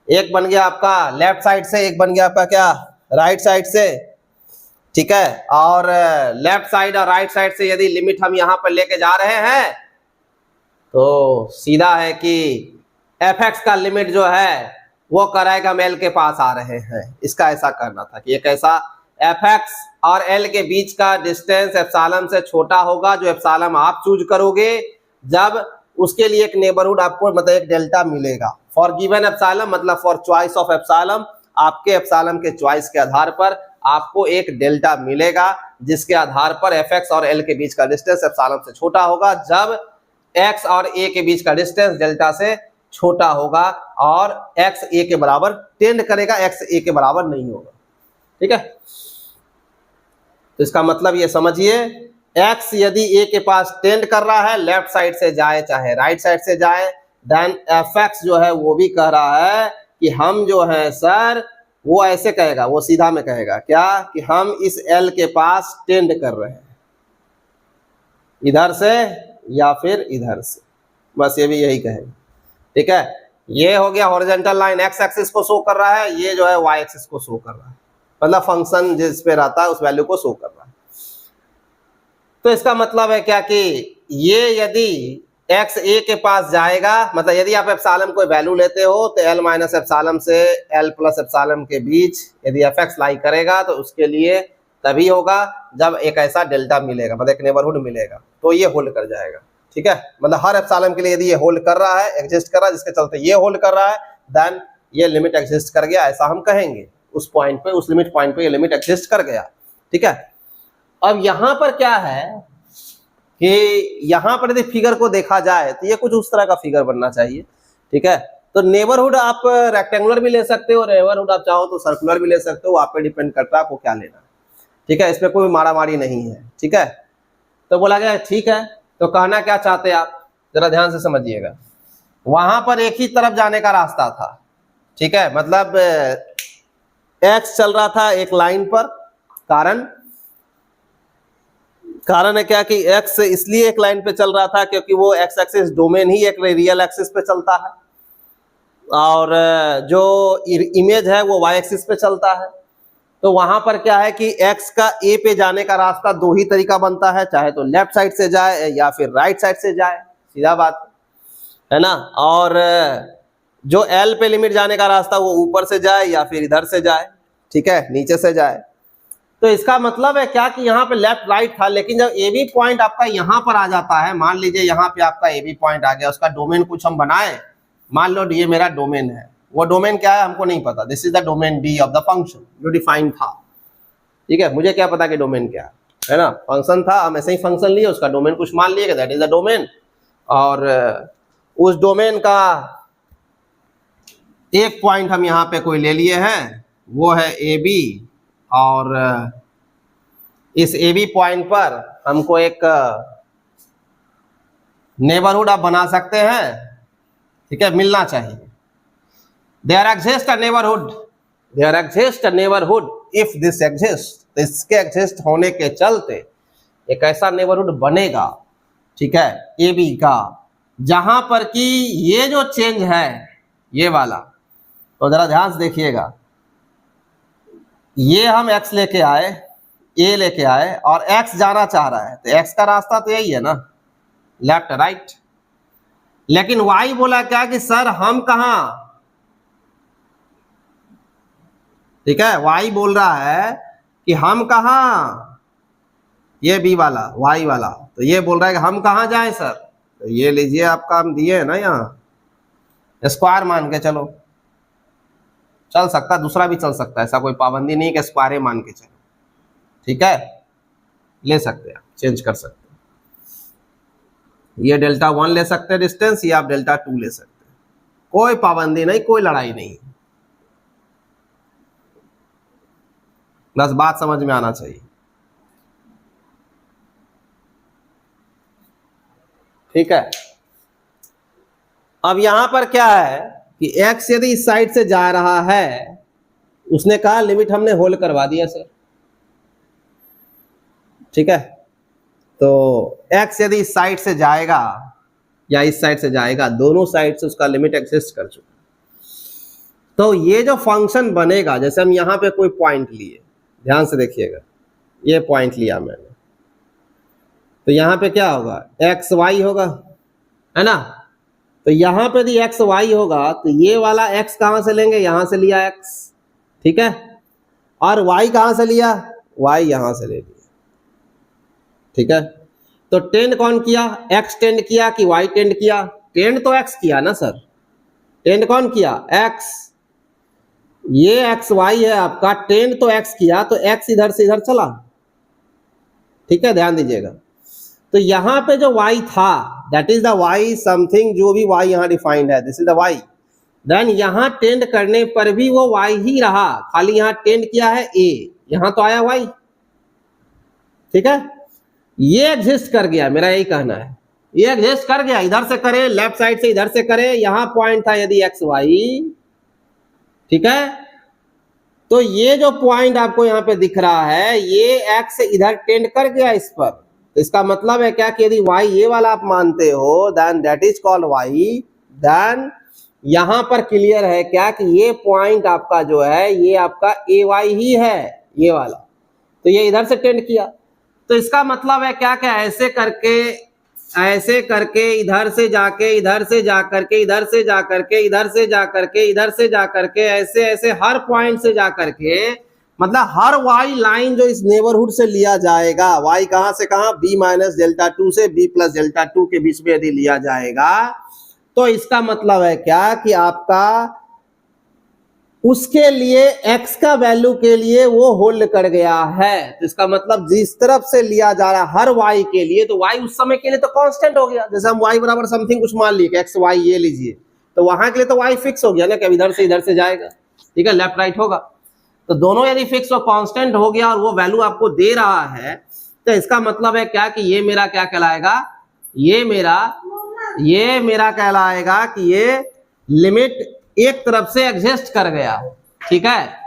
एक बन गया आपका लेफ्ट साइड से, एक बन गया आपका क्या, राइट साइड से। ठीक है, और लेफ्ट साइड और राइट साइड से यदि लिमिट हम यहां पर लेके जा रहे हैं तो सीधा है कि fx का लिमिट जो है वो कराएगा हम l के पास आ रहे हैं। इसका ऐसा करना था कि एक ऐसा fx और l के बीच का डिस्टेंस एप्सिलॉन से छोटा होगा, जो एप्सिलॉन आप चूज करोगे, जब उसके लिए एक नेबरहुड आपको मतलब एक डेल्टा मिलेगा। फॉर गिवन एप्सिलॉन मतलब फॉर चॉइस ऑफ एप्सिलॉन, आपके एप्सिलॉन के चॉइस के आधार पर आपको एक डेल्टा मिलेगा जिसके आधार पर fx और l के बीच का डिस्टेंस एप्सिलॉन से छोटा होगा, जब x और a के बीच का डिस्टेंस डेल्टा से छोटा होगा और x a के बराबर टेंड करेगा, x a के बराबर नहीं होगा। ठीक है, तो इसका मतलब ये समझिए, x यदि a के पास टेंड कर रहा है, लेफ्ट साइड से जाए चाहे राइट साइड से जाए, देन fx जो है वो भी कह रहा है कि हम जो है सर, वो ऐसे कहेगा, वो सीधा में कहेगा क्या कि हम इस l के पास टेंड कर रहे हैं, इधर से या फिर इधर से, बस ये भी यही कहेगा। ठीक है, ये हो गया हॉरिजॉन्टल लाइन x एक्सिस को शो कर रहा है, ये जो है y एक्सिस को शो कर रहा है, मतलब फंक्शन जिस पे रहता है उस वैल्यू को शो कर रहा है। तो इसका मतलब है क्या कि ये यदि x a के पास जाएगा, मतलब यदि आप एप्सिलॉन कोई वैल्यू लेते हो तो l माइनस एप्सिलॉन से l प्लस एप्सिलॉन के बीच यदि fx लाई करेगा तो उसके लिए तभी होगा जब एक ऐसा डेल्टा मिलेगा, मतलब एक नेबरहुड मिलेगा, तो ये होल्ड कर जाएगा। ठीक है, मतलब हर एप्सिलॉन के लिए यदि ये होल्ड कर रहा है, एग्जिस्ट कर रहा है, जिसके चलते ये होल्ड कर रहा है, देन ये लिमिट एग्जिस्ट कर गया, ऐसा हम कहेंगे। उस पॉइंट पे, उस लिमिट पॉइंट पे ये लिमिट एग्जिस्ट कर गया। ठीक है, अब यहां पर क्या है कि यहां पर यदि फिगर को देखा जाए तो ये कुछ उस तरह का फिगर बनना चाहिए। ठीक है, तो नेबरहुड आप रेक्टेंगुलर भी ले सकते हो, नेबरहुड आप चाहो तो सर्कुलर भी ले सकते हो, आप पे डिपेंड करता है आपको क्या लेना है। ठीक है, इसमें कोई मारामारी नहीं है। ठीक है, तो बोला गया ठीक है, तो कहना क्या चाहते हैं आप, जरा ध्यान से समझिएगा। वहां पर एक ही तरफ जाने का रास्ता था। ठीक है, मतलब x चल रहा था एक लाइन पर, कारण है क्या कि x इसलिए एक लाइन पे चल रहा था क्योंकि वो x एक्सिस डोमेन ही एक रियल एक्सिस पे चलता है और जो इमेज है वो y एक्सिस पे चलता है। तो वहां पर क्या है कि x का a पे जाने का रास्ता दो ही तरीका बनता है, चाहे तो लेफ्ट साइड से जाए या फिर राइट साइड से जाए, सीधा बात है ना। और जो l पे लिमिट जाने का रास्ता वो ऊपर से जाए या फिर इधर से जाए, ठीक है, नीचे से जाए। तो इसका मतलब है क्या कि यहाँ पे लेफ्ट राइट था, लेकिन जब ए बी पॉइंट आपका यहाँ पर आ जाता है, मान लीजिए यहाँ पे आपका ए बी पॉइंट आ गया, उसका डोमेन कुछ हम बनाए, मान लो ये मेरा डोमेन है, वो डोमेन क्या है हमको नहीं पता, this is the domain D of the function जो डिफाइंड था। ठीक है, मुझे क्या पता कि डोमेन क्या है ना, फंक्शन था, हम ऐसे ही फंक्शन लिए, उसका डोमेन कुछ मान लिए, दैट इज द डोमेन। और उस डोमेन का एक पॉइंट हम यहाँ पे कोई ले लिए हैं, वो है ए बी, और इस ए बी पॉइंट पर हमको एक नेबरहुड आप बना सकते हैं। ठीक है, मिलना चाहिए। There exist a neighbourhood, there exist a neighbourhood if this exist, इसके एग्जिस्ट होने के चलते एक ऐसा नेबरहुड बनेगा, ठीक है, ए बी का, जहां पर कि ये जो चेंज है ये वाला, तो जरा ध्यान से देखिएगा, ये हम x लेके आए, a लेके आए और x जाना चाह रहा है, तो x का रास्ता तो यही है ना, लेफ्ट राइट। लेकिन y बोला क्या कि सर हम कहा, ठीक है, y बोल रहा है कि हम कहा, ये b वाला y वाला, तो ये बोल रहा है कि हम कहा जाए सर, तो ये लीजिए आपका हम दिए है ना, यहाँ स्क्वायर मान के चलो, चल सकता, दूसरा भी चल सकता है, ऐसा कोई पाबंदी नहीं कि स्क्वायर मान के चलो, ठीक है, ले सकते हैं, चेंज कर सकते हैं, ये डेल्टा 1 ले सकते हैं डिस्टेंस, या आप डेल्टा 2 ले सकते हैं, कोई पाबंदी नहीं, कोई लड़ाई नहीं, बस बात समझ में आना चाहिए, ठीक है। अब यहां पर क्या है कि x यदि इस साइड से जा रहा है, उसने कहा लिमिट हमने होल्ड करवा दिया सर, ठीक है, तो x यदि इस साइड से जाएगा या इस साइड से जाएगा, दोनों साइड से उसका लिमिट एग्जिस्ट कर चुका, तो ये जो फंक्शन बनेगा, जैसे हम यहां पे कोई पॉइंट लिए, ध्यान से देखिएगा, ये पॉइंट लिया मैंने, तो यहां पे क्या होगा, एक्स वाई होगा, है ना, तो यहां पे यदि एक्स वाई होगा, तो ये वाला एक्स कहां से लेंगे, यहां से लिया एक्स, ठीक है, और वाई कहां से लिया, वाई यहां से ले लिया, ठीक है, तो टेंड कौन किया, एक्स टेंड किया कि वाई टेंड किया, टेंड तो एक्स किया ना सर, टेंड कौन किया, एक्स, ये एक्स वाई है आपका, टेंड तो एक्स किया, तो एक्स इधर से इधर चला, ठीक है, ध्यान दीजिएगा, तो यहां पे जो y था, that is the y something, जो भी y यहां डिफाइंड है, this is the y, then यहां टेंड करने पर भी वो y ही रहा, खाली यहां टेंड किया है a, यहां तो आया y, ठीक है, ये एग्जिस्ट कर गया, मेरा यही कहना है, ये एग्जिस्ट कर गया, इधर से करे, लेफ्ट साइड से इधर से करे, यहां पॉइंट था यदि एक्स वाई, ठीक है, तो ये जो पॉइंट आपको यहां पे दिख रहा है, ये एक्स इधर टेंड कर गया इस पर, तो इसका मतलब है क्या कि यदि y ये वाला आप मानते हो, then that is called y, then यहां पर क्लियर है क्या कि ये पॉइंट आपका जो है, ये आपका ए वाई ही है, ये वाला, तो ये इधर से टेंड किया, तो इसका मतलब है क्या कि ऐसे करके इधर से जाके, इधर से जा करके, इधर से जा करके, इधर से जा करके, इधर से जा करके, ऐसे ऐसे हर पॉइंट से जा करके, मतलब हर y लाइन जो इस नेबरहुड से लिया जाएगा, y कहां से कहां, b माइनस डेल्टा 2 से b प्लस डेल्टा 2 के बीच में यदि लिया जाएगा, तो इसका मतलब है क्या कि आपका उसके लिए x का वैल्यू के लिए वो होल्ड कर गया है, तो इसका मतलब जिस तरफ से लिया जा रहा हर y के लिए, तो y उस समय के लिए तो कांस्टेंट हो गया, जैसे हम y बराबर समथिंग कुछ मान लिए x y ये लीजिए, तो वहां के लिए तो y फिक्स हो गया ना कि इधर से जाएगा, ठीक है, लेफ्ट राइट होगा, तो दोनों यदि फिक्स और कांस्टेंट हो गया और वो वैल्यू आपको दे रहा है, तो इसका मतलब है क्या कि ये मेरा क्या कहलाएगा, ये मेरा कहलाएगा कि ये लिमिट एक तरफ से एग्जिस्ट कर गया, ठीक है।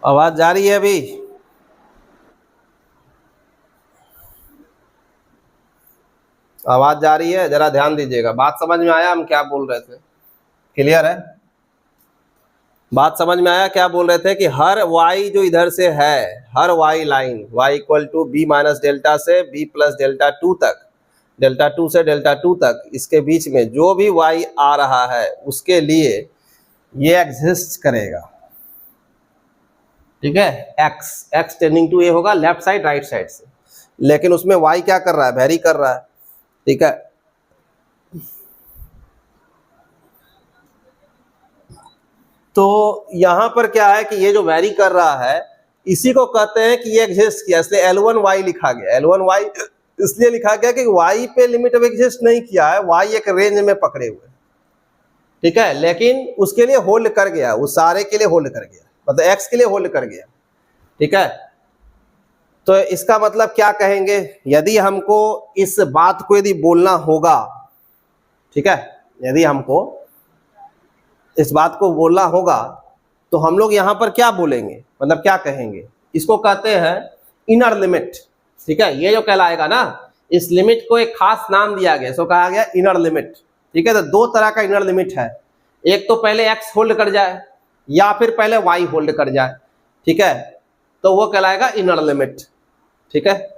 आवाज जा रही है अभी? आवाज जा रही है? जरा ध्यान दीजिएगा। बात समझ में आया हम क्या बोल रहे थे? क्लियर है? बात समझ में आया क्या बोल रहे थे कि हर y जो इधर से है, हर y line y equal to b minus delta से b प्लस डेल्टा 2 तक, डेल्टा 2 से डेल्टा 2 तक, इसके बीच में जो भी y आ रहा है उसके लिए ये एग्जिस्ट करेगा। ठीक है, x टेंडिंग टू ए होगा लेफ्ट साइड राइट साइड से, लेकिन उसमें y क्या कर रहा है? वेरी कर रहा है। ठीक है, तो यहां पर क्या है कि ये जो वेरी कर रहा है इसी को कहते हैं कि ये एग्जिस्ट किया, इसलिए L1y लिखा गया। L1y इसलिए लिखा गया कि y पे लिमिट अब एग्जिस्ट नहीं किया है, y एक रेंज में पकड़े हुए। ठीक है, लेकिन उसके लिए होल्ड कर गया, उस सारे के लिए होल्ड कर गया, मतलब x के लिए होल्ड कर गया। ठीक है, तो इसका मतलब क्या कहेंगे? यदि हमको इस बात को यदि बोलना होगा, ठीक है, यदि हमको इस बात को बोलना होगा तो हम लोग यहां पर क्या बोलेंगे, मतलब क्या कहेंगे? इसको कहते हैं इनर लिमिट। ठीक है, ये जो कहलाएगा ना, इस लिमिट को एक खास नाम दिया गया, इसको कहा गया इनर लिमिट। ठीक है, तो दो तरह का इनर लिमिट है, एक तो पहले x होल्ड कर जाए या फिर पहले y होल्ड कर जाए। ठीक है, तो वो कहलाएगा इनर लिमिट। ठीक है,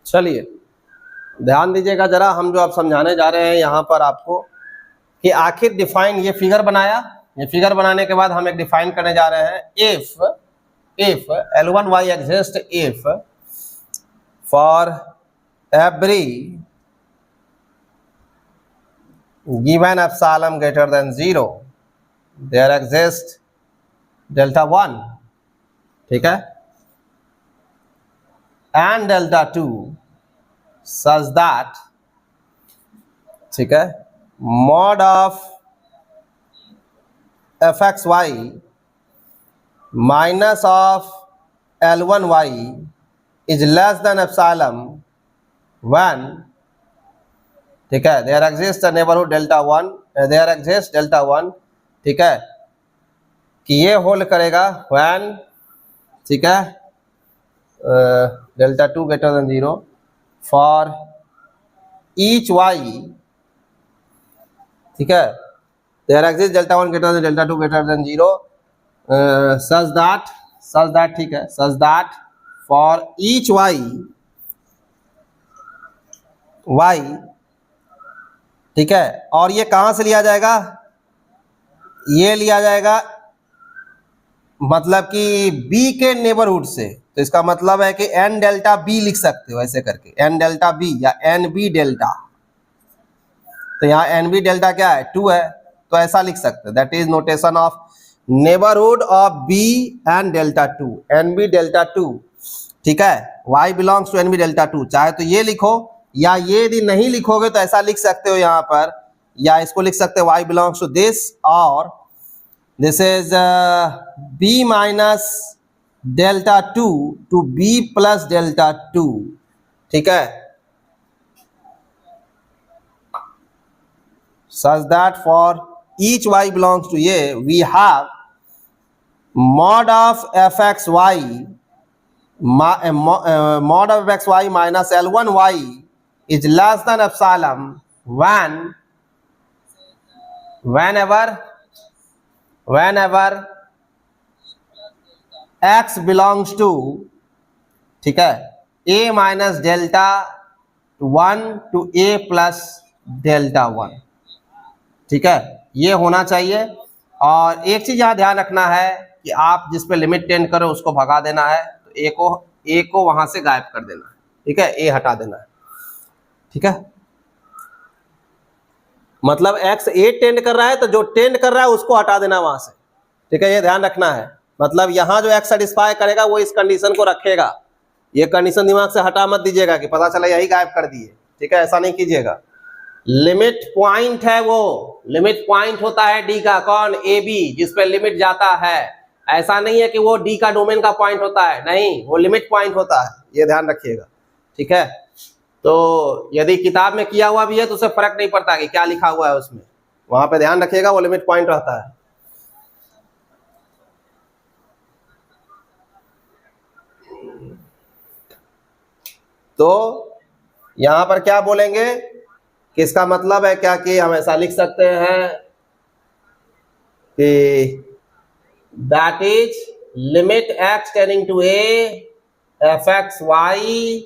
चलिए ध्यान दीजिएगा जरा, हम जो आप समझाने जा रहे हैं यहाँ पर आपको कि आखिर डिफाइन, ये फिगर बनाया, ये फिगर बनाने के बाद हम एक डिफाइन करने जा रहे हैं। If L1y exist if for every given epsilon greater than 0 there exist delta 1, ठीक है, एंड डेल्टा 2 such that, ठीक है, mod of fxy minus of L1y is less than epsilon when, ठीक है, there exists a neighborhood delta 1, there exists delta 1, ठीक है, कि ये होल्ड करेगा when, ठीक है, delta 2 greater than 0 for each y, ठीक है, there exists delta 1 greater than delta 2 greater than 0 such that, ठीक है, such that for each y, ठीक है, और ये कहां से लिया जाएगा? ये लिया जाएगा मतलब कि b के नेबरहुड से, तो इसका मतलब है कि n डेल्टा b लिख सकते हो ऐसे करके, n डेल्टा b या nb डेल्टा, तो यहाँ nb डेल्टा क्या है? 2 है, तो ऐसा लिख सकते हो, that is notation of neighbourhood of b and delta 2, nb delta 2, ठीक है, y belongs to nb delta 2, चाहे तो ये लिखो या ये यदि नहीं लिखोगे तो ऐसा लिख सकते हो यहाँ पर, या इसको लिख सकते हो y बिलोंग्स टू दिस, और this is b minus delta 2 to b plus delta 2, ठीक है, such that for each y belongs to a we have mod of fxy mod of fxy minus L1y is less than epsilon whenever x belongs to, ठीक है, a minus delta 1 to a plus delta 1, ठीक है, ये होना चाहिए। और एक चीज यहां ध्यान रखना है कि आप जिस पे लिमिट टेंड करो उसको भगा देना है, तो ए को वहां से गायब कर देना है, ठीक है, ए हटा देना है, ठीक है। मतलब x ए टेंड कर रहा है तो जो टेंड कर रहा है उसको हटा देना वहां से, ठीक है, ये ध्यान रखना है। मतलब यहां जो x सेटिस्फाई करेगा वो इस कंडीशन को रखेगा, ये कंडीशन दिमाग से हटा मत दीजिएगा कि पता चला यही गायब कर दिए, ठीक है, ऐसा नहीं कीजिएगा। लिमिट पॉइंट है, वो लिमिट पॉइंट होता है डी का, कौन, ए बी, जिस पे लिमिट जाता है। ऐसा नहीं है कि वो डी का डोमेन का पॉइंट होता है, नहीं, वो लिमिट पॉइंट होता है, ये ध्यान रखिएगा, ठीक है। तो यदि किताब में किया हुआ भी है तो उससे फर्क नहीं पड़ता कि क्या लिखा हुआ है उसमें, वहां पे ध्यान रखिएगा, वो लिमिट पॉइंट रहता है। तो यहां पर क्या बोलेंगे कि इसका मतलब है क्या, कि हम ऐसा लिख सकते हैं कि that is limit x tending to a fxy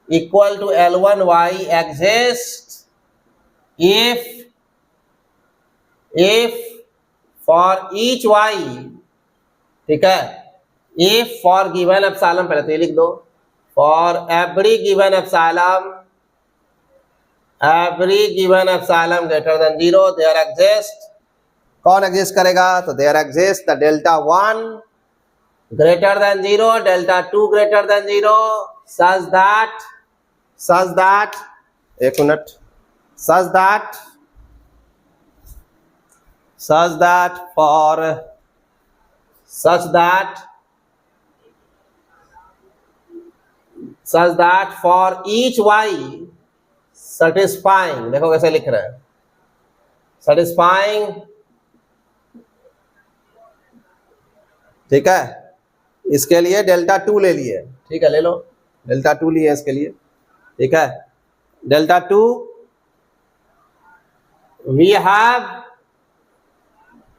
equal to L1y exists if for each y, ठीक है, if for given epsilon, पहले तो ये लिख दो, for every given epsilon greater than 0 there exists, कौन एग्जिस्ट करेगा, तो there exists the delta 1 greater than 0, delta 2 greater than 0, such that एक minute, such that for each y satisfying, देखो कैसे लिख रहे हैं, satisfying, ठीक है, इसके लिए डेल्टा 2 ले लिए, ठीक है, ले लो, डेल्टा 2 लिए इसके लिए, ठीक है, delta 2 we have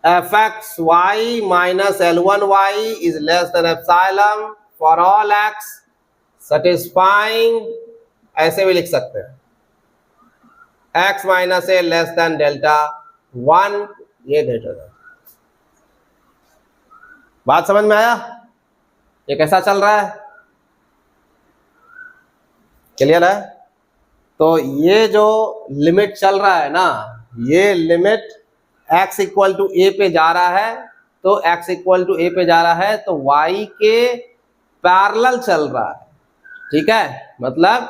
fxy minus L1y is less than epsilon for all x satisfying, ऐसे भी लिख सकते हैं, x minus A less than delta 1, ये ग्रेटर देन। बात समझ में आया, ये कैसा चल रहा है, क्लियर है। तो ये जो लिमिट चल रहा है ना, ये लिमिट x इक्वल टू ए पे जा रहा है, तो x इक्वल टू ए पे जा रहा है तो y के पैरेलल चल रहा है, ठीक है, मतलब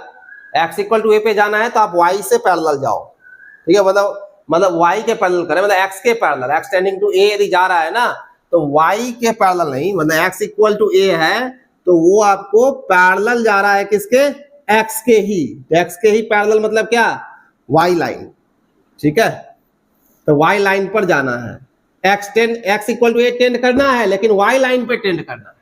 x इक्वल टू ए पे जाना है तो आप y से पैरेलल जाओ, ठीक है, मतलब y के पैरेलल करें, मतलब x के पैरेलल, x टेंडिंग टू ए यदि जा रहा है ना तो y के पैरेलल नहीं, मतलब x इक्वल टू ए है तो वो आपको पैरेलल जा रहा है किसके, x के ही, x के ही पैरेलल मतलब क्या, y लाइन, ठीक है, तो y लाइन पर जाना है, x equal to a tend करना है लेकिन y लाइन पे टेंड करना है,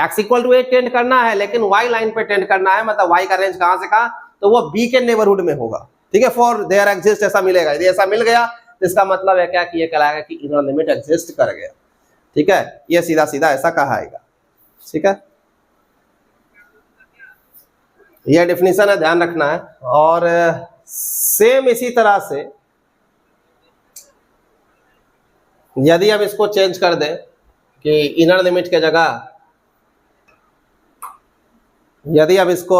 x equal to a tend करना है लेकिन y लाइन पे टेंड करना है, मतलब y का रेंज कहां से कहां, तो वो b के नेबरहुड में होगा, ठीक है, फॉर देयर एग्जिस्ट ऐसा मिलेगा, यदि ऐसा मिल गया तो इसका मतलब है क्या कि ये कहलाएगा कि इनर लिमिट एग्जिस्ट कर गया, ठीक है, ये सीधा सीधा ऐसा कहाएगा, ठीक है, ये डेफिनेशन है, ध्यान रखना है। और सेम इसी तरह से यदि हम इसको चेंज कर दें कि इनर लिमिट के जगह, यदि हम इसको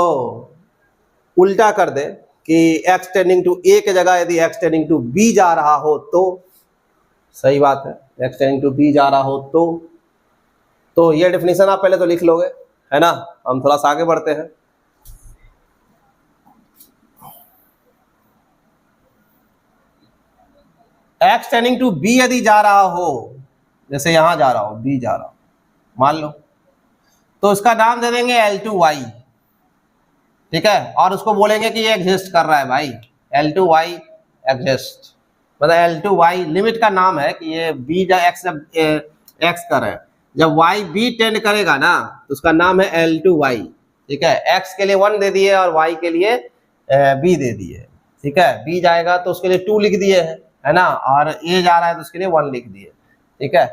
उल्टा कर दें कि x टेंडिंग टू a के जगह यदि x टेंडिंग टू b जा रहा हो, तो सही बात है, x टेंडिंग टू b जा रहा हो तो ये डेफिनेशन आप पहले तो लिख लोगे, है ना, हम थोड़ा सा आगे बढ़ते हैं। x टेंडिंग टू b यदि जा रहा हो, जैसे यहां जा रहा हो, b जा रहा हो, मान लो, तो इसका नाम दे देंगे L2y, ठीक है, और उसको बोलेंगे कि ये एग्जिस्ट कर रहा है भाई, L2y एग्जिस्ट, मतलब L2y लिमिट का नाम है कि ये b जा x कर रहे हैं, जब वाई बी टेंड करेगा ना तो उसका नाम है L2y, ठीक है। एक्स के लिए 1 दे दिए और वाई के लिए बी दे दिए, ठीक है। बी जाएगा तो उसके लिए 2 लिख दिए है ना, और ए जा रहा है तो उसके लिए 1 लिख दिए, ठीक है।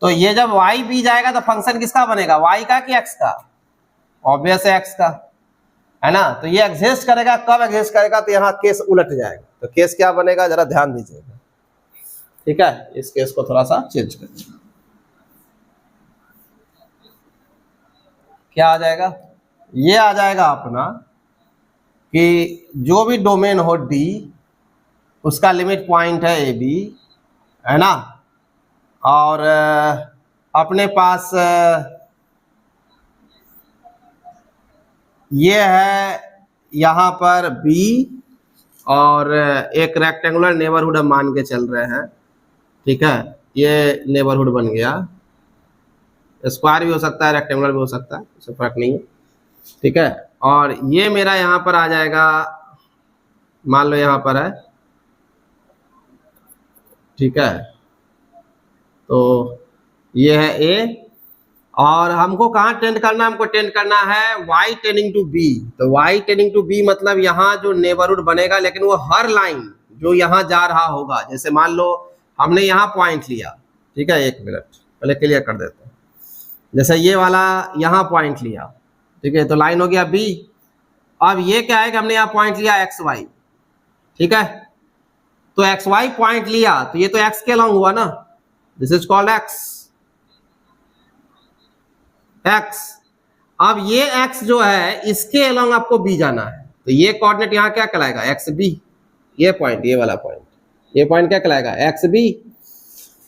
तो ये जब वाई बी जाएगा तो फंक्शन किसका बनेगा, वाई का कि एक्स का, ऑब्वियस है एक्स का, है ना। तो ये एग्जिस्ट करेगा, कब एग्जिस्ट करेगा, तो यहाँ केस उलट जाएगा। तो केस क्या बनेगा, जरा ध्यान दीजिएगा, ठीक है। इस केस को थोड़ा सा चेंज करिए, क्या आ जाएगा, ये आ जाएगा अपना कि जो भी डोमेन हो डी, उसका लिमिट पॉइंट है ए बी, है ना, और अपने पास ये है यहाँ पर बी, और एक रेक्टेंगुलर नेबरहुड हम मान के चल रहे हैं, ठीक है। ये नेबरहुड बन गया, स्क्वायर भी हो सकता है, रेक्टेंगुलर भी हो सकता है, उससे फर्क नहीं है, ठीक है। और ये मेरा यहाँ पर आ जाएगा, मान लो यहाँ पर है, ठीक है। तो ये है ए, और हमको कहाँ टेंड करना, हमको टेंड करना है y टेंडिंग टू b। तो y टेंडिंग टू b मतलब यहाँ जो नेबरहुड बनेगा, लेकिन वो हर लाइन जो यहाँ जा रहा होगा, जैसे मान लो हमने यहाँ पॉइंट लिया, ठीक है। एक मिनट पहले क्लियर कर देते हैं, जैसे ये वाला यहाँ पॉइंट लिया, ठीक है, तो लाइन हो गया b। अब ये क्या है कि हमने यहाँ पॉइंट लिया xy, ठीक है। तो xy पॉइंट लिया तो ये तो x के अलॉन्ग हुआ ना, दिस इज कॉल्ड x। अब ये x जो है इसके अलॉन्ग आपको b जाना है, तो ये कोऑर्डिनेट यहाँ क्या कहलाएगा, xb। ये पॉइंट, ये वाला पॉइंट, ये पॉइंट क्या कहलाएगा, xb।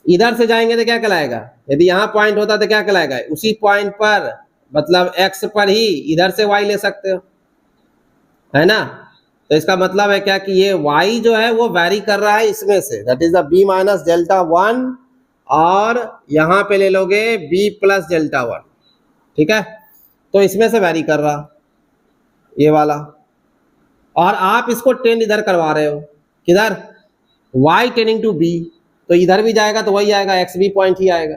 इधर से जाएंगे तो क्या कहलाएगा, यदि यहाँ पॉइंट होता तो क्या कहलाएगा, उसी पॉइंट पर मतलब x पर ही इधर से y ले सकते हो, है ना। तो इसका मतलब है क्या कि ये y जो है वो वैरी कर रहा है इसमें से, that is the b minus delta 1, और यहाँ पे ले लोगे b प्लस डेल्टा 1, ठीक है। तो इसमें से वैरी कर रहा ये वाला, और आप इसको टेंड इधर करवा रहे हो, किधर, y टेंडिंग टू b, तो इधर भी जाएगा तो वही आएगा, xb पॉइंट ही आएगा।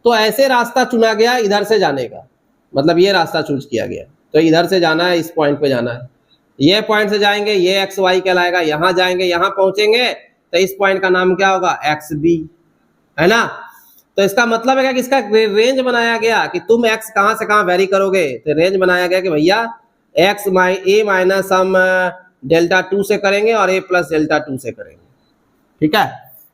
तो ऐसे रास्ता चुना गया इधर से जाने का, मतलब ये रास्ता चूज किया गया, तो इधर से जाना है, इस पॉइंट पे जाना है, ये पॉइंट से जाएंगे, ये xy कहलाएगा, यहाँ जाएंगे, यहाँ पहुंचेंगे तो इस पॉइंट का नाम क्या होगा, xb, है ना। तो इसका मतलब है कि इसका रेंज बनाया गया कि तुम x कहां से कहां वेरी करोगे, तो रेंज बनाया गया कि भैया x a माइनस हम डेल्टा 2 से करेंगे और a प्लस डेल्टा 2 से करेंगे, ठीक है।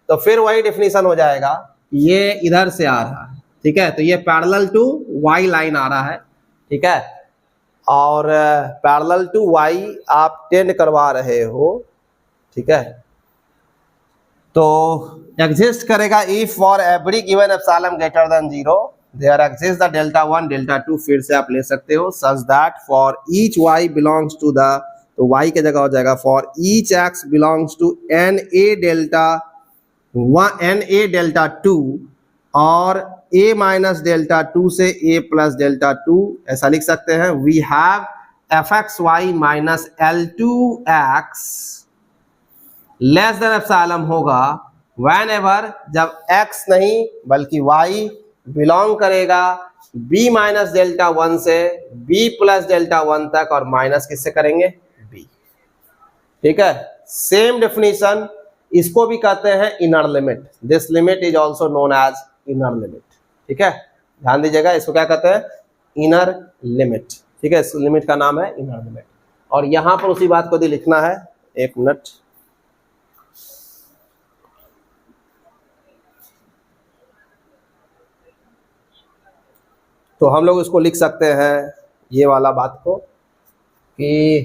तो फिर वही डेफिनेशन हो जाएगा, ये इधर से आ रहा है, ठीक है। तो ये पैरेलल टू y लाइन आ रहा है, ठीक है, और पैरेलल टू y आप टेंड करवा रहे हो, ठीक है। तो एग्जिस्ट करेगा if for every given epsilon greater than 0 there exist the delta 1 delta 2, फिर से आप ले सकते हो, such that for each y belongs to the, तो y के जगह हो जाएगा for each x belongs to na delta 1 na delta 2 और a माइनस डेल्टा 2 से a प्लस डेल्टा 2, ऐसा लिख सकते हैं। We have fxy minus L2x less than epsilon होगा व्हेनेवर, जब x नहीं बल्कि y बिलोंग करेगा b माइनस डेल्टा 1 से b प्लस डेल्टा 1 तक, और माइनस किससे करेंगे, b, ठीक है। सेम डेफिनेशन, इसको भी कहते हैं inner limit, this limit is also known as inner limit, ठीक है। ध्यान दीजिएगा, इसको क्या कहते हैं, इनर लिमिट, ठीक है। इस लिमिट का नाम है इनर लिमिट, और यहां पर उसी बात को भी लिखना है, एक मिनट। तो हम लोग इसको लिख सकते हैं ये वाला बात को कि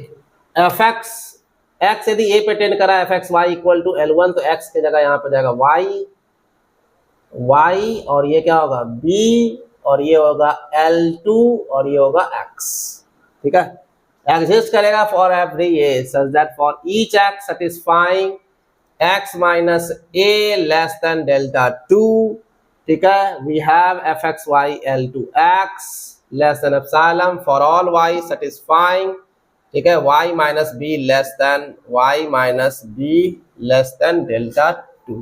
एफ एक्स यदि ए पे टेंड करा f x y equal to L1, तो एक्स की जगह यहाँ पे जाएगा y, और ये क्या होगा b, और ये होगा L2, और ये होगा x, ठीक है। एग्जिस्ट करेगा for every a such that for each x satisfying x minus a less than delta 2, ठीक है। We have fxy L2x less than epsilon for all y satisfying, ठीक है, y minus b less than y minus b less than delta 2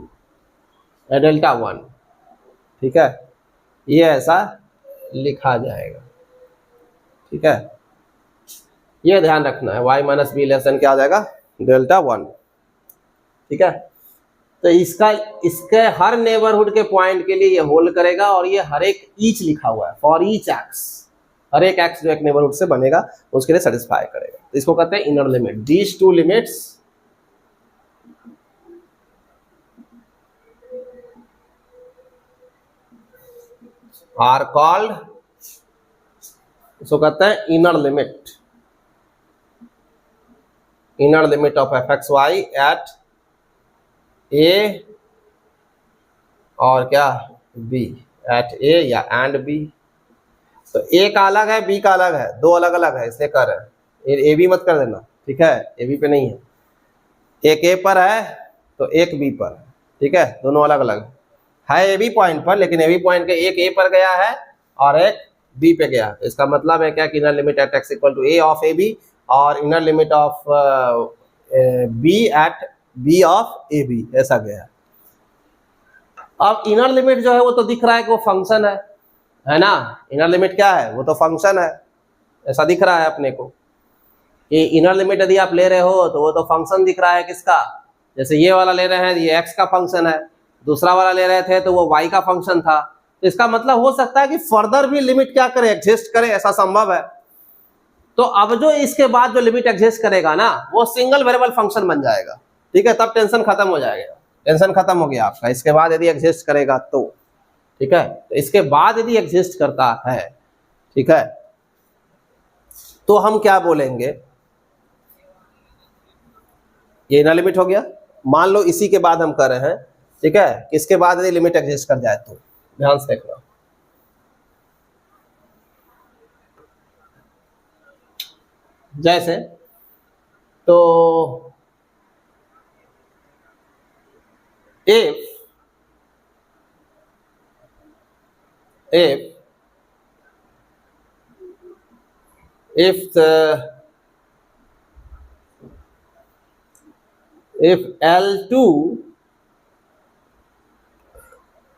delta 1, ठीक है। ये ऐसा लिखा जाएगा। ठीक है, ये ध्यान रखना है, y minus be less than क्या आ जाएगा, डेल्टा 1। ठीक है, तो इसके हर नेबरहुड के पॉइंट के लिए ये होल्ड करेगा, और ये हर एक ईच लिखा हुआ है, फॉर ईच एक्स, हर एक एक्स जो एक नेबरहुड से बनेगा उसके लिए सेटिस्फाई करेगा। तो इसको कहते हैं inner limit. These two limits are called, इसको कहते हैं inner limit, inner limit of F x Y at A और क्या बी, एट ए या एंड बी। तो ए का अलग है, बी का अलग है, दो अलग अलग है, इसलिए कर रहे हैं, ए बी मत कर देना। ठीक है, ए बी पे नहीं है, एक ए पर है तो एक बी पर है। ठीक है, दोनों अलग अलग है ए बी पॉइंट पर, लेकिन ए बी पॉइंट के एक ए पर गया है और एक बी पे गया। तो इसका मतलब है क्या कि inner limit at X equal to A of A B और inner limit of B at B of A B, ऐसा गया। अब इनर लिमिट जो है वो तो दिख रहा है कि वो फंक्शन है ना। इनर लिमिट क्या है, वो तो फंक्शन है, ऐसा दिख रहा है अपने को कि इनर लिमिट यदि आप ले रहे हो तो वो तो फंक्शन दिख रहा है किसका, जैसे ये वाला ले रहे हैं ये x का फंक्शन है, दूसरा वाला ले रहे थे तो वो y का फंक्शन था। तो इसका मतलब हो सकता है कि फर्दर भी लिमिट क्या करे, एग्जिस्ट करे, ऐसा संभव है। तो अब जो इसके बाद जो लिमिट एग्जिस्ट करेगा ना वो सिंगल वेरिएबल फंक्शन बन जाएगा। ठीक है, तब टेंशन खत्म हो जाएगा, टेंशन खत्म हो गया आपका। इसके बाद यदि एग्जिस्ट करेगा तो, ठीक है, तो इसके बाद यदि एग्जिस्ट करता है, ठीक है, तो हम क्या बोलेंगे, ये इनर लिमिट हो गया। मान लो इसी के बाद हम कर रहे हैं, ठीक है, किसके बाद यदि लिमिट एग्जिस्ट कर जाए तो ध्यान से देखना। जैसे तो if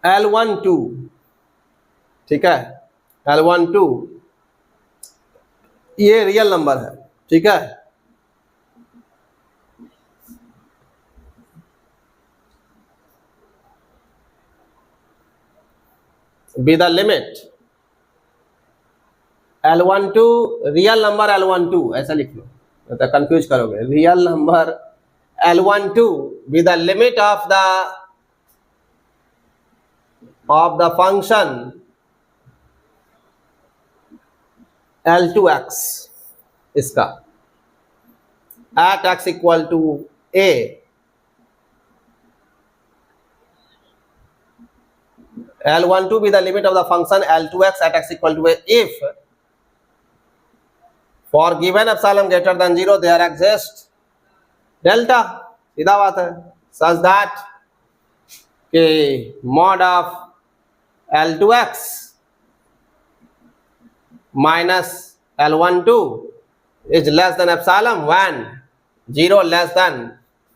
L12, ठीक है, L12 ये रियल नंबर है, ठीक है, be the limit L12 real number L12, ऐसा लिख लो, तो कंफ्यूज करोगे। Real number L12 be the limit of the function L2x, इसका at x equal to a, L12 be the limit of the function L2x at x equal to a if for given epsilon greater than 0 there exists delta, सीधा बात है, such that कि mod of L2x minus L12 is less than epsilon when 0 less than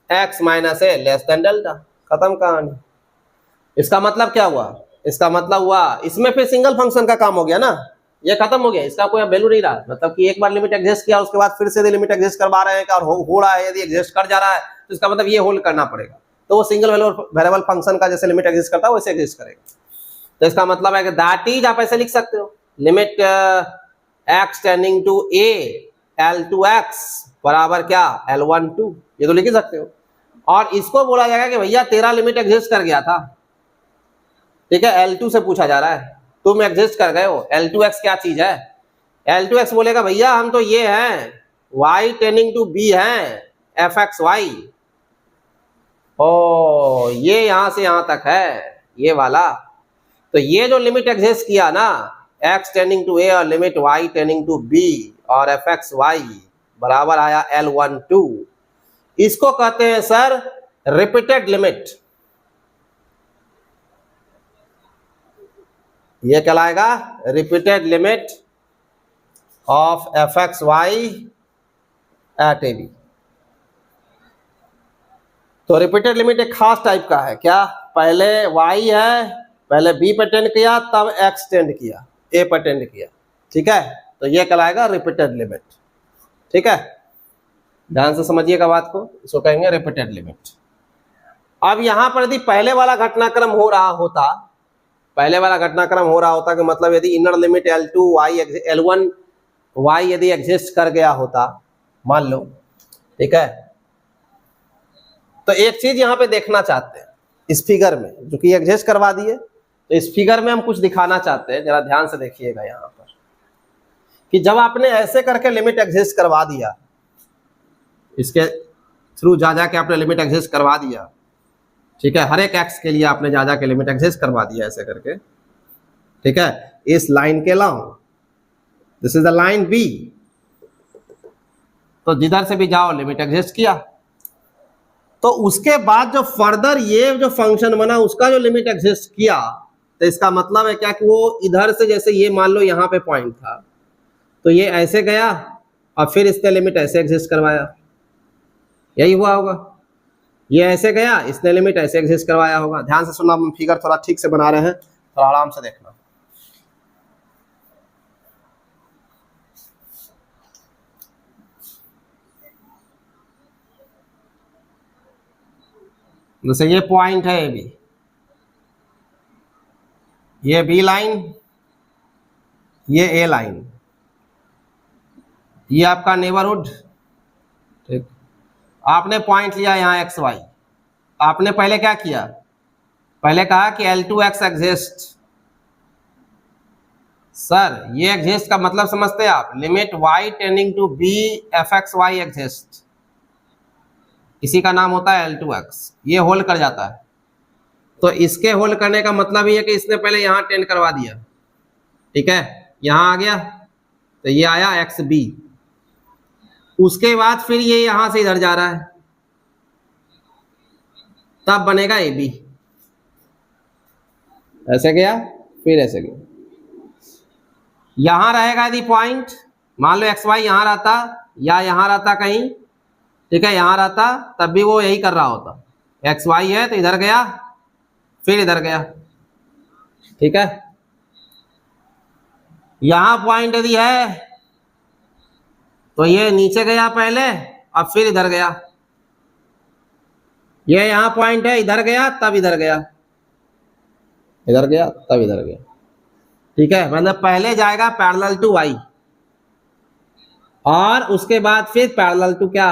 x minus a less than delta। खत्म कहानी। इसका मतलब क्या हुआ, इसका मतलब हुआ इसमें फिर सिंगल फंक्शन का काम हो गया ना, ये खत्म हो गया, इसका कोई वैल्यू नहीं रहा। मतलब कि एक बार लिमिट एग्जिस्ट किया उसके बाद फिर से लिमिट एग्जिस्ट करवा रहे हैं और हो रहा है, यदि एग्जिस्ट कर जा रहा है तो इसका मतलब ये होल्ड करना पड़ेगा। तो वो सिंगल वेरिएबल फंक्शन का जैसे लिमिट एग्जिस्ट करता है वैसे एग्जिस्ट करेगा। तो इसका मतलब है कि दैट इज, आप ऐसे लिख सकते हो, limit x tending to a L2x बराबर क्या L12, ये तो लिख ही सकते हो। और इसको बोला जाएगा कि भैया तेरा लिमिट एग्जिस्ट कर गया था, ठीक है, L2 से पूछा जा रहा है, तुम एग्जिस्ट कर गए हो, L2x क्या चीज है, L2x बोलेगा भैया हम तो ये हैं y टेंडिंग टू b हैं fxy, ओ ये यहां से यहां तक है ये वाला। तो ये जो लिमिट एग्जिस्ट किया ना x टेंडिंग टू a और limit y tending to b और fxy बराबर आया L12, इसको कहते हैं सर रिपीटेड लिमिट। ये कहलाएगा repeated limit of fxy at ab। तो रिपीटेड लिमिट एक खास टाइप का है, क्या, पहले y है, पहले b पे टेंड किया तब x टेंड किया, ए पर टेंड किया, ठीक है, तो ये कहलाएगा रिपीटेड लिमिट, ठीक है, ध्यान से समझिएगा बात को, इसको कहेंगे रिपीटेड लिमिट। अब यहां पर यदि पहले वाला घटनाक्रम हो रहा होता, पहले वाला घटनाक्रम हो रहा होता कि मतलब यदि inner limit L2 y L1 y यदि एग्जिस्ट कर गया होता, मान लो, ठीक है, तो एक चीज यहां पे देखना चाहते हैं इस फिगर में, जो कि एग्जिस्ट करवा दिए, तो इस फिगर में हम कुछ दिखाना चाहते हैं, जरा ध्यान से देखिएगा यहां पर, कि जब आपने ऐसे करके लिमिट एग्जिस्ट करवा दिया, इसके थ्रू जा के आपने लिमिट एग्जिस्ट करवा दिया, ठीक है, हर एक एक्स के लिए आपने जा के लिमिट एग्जिस्ट करवा दिया ऐसे करके, ठीक है, इस लाइन के long, this is the line b, तो जिधर से भी जाओ लिमिट एग्जिस्ट किया, तो उसके बाद जो फर्दर ये जो फंक्शन बना उसका जो लिमिट एग्जिस्ट किया, तो इसका मतलब है क्या कि वो इधर से, जैसे ये मान लो यहाँ पे पॉइंट था, तो ये ऐसे गया और फिर इसने लिमिट ऐसे एग्जिस्ट करवाया, यही हुआ होगा, ये ऐसे गया, इसने लिमिट ऐसे एग्जिस्ट करवाया होगा। ध्यान से सुनना, हम फिगर थोड़ा ठीक से बना रहे हैं, थोड़ा आराम से देखना। जैसे ये पॉइंट है ये बी लाइन, ये ए लाइन, ये आपका नेबरहुड, ठीक, आपने पॉइंट लिया यहाँ एक्स वाई, आपने पहले क्या किया, पहले कहा कि L2x एग्जिस्ट, सर ये एग्जिस्ट का मतलब समझते हैं आप, limit y tending to b fxy exist, इसी का नाम होता है L2x, ये होल्ड कर जाता है, तो इसके होल्ड करने का मतलब ये है कि इसने पहले यहां टेंड करवा दिया, ठीक है, यहां आ गया, तो ये आया xb, उसके बाद फिर ये यहां से इधर जा रहा है, तब बनेगा AB, ऐसे गया फिर ऐसे गया, यहां रहेगा यदि पॉइंट, मान लो XY यहां रहता या यहां रहता कहीं, ठीक है, यहां रहता, तब भी वो यही कर रहा होता, XY है तो इधर गया फिर इधर गया, ठीक है, यहां पॉइंट यदि है तो ये नीचे गया पहले अब फिर इधर गया, ये यहां पॉइंट है, इधर गया तब इधर गया, इधर गया तब इधर गया, ठीक है, मतलब पहले जाएगा पैरेलल टू y और उसके बाद फिर पैरेलल टू क्या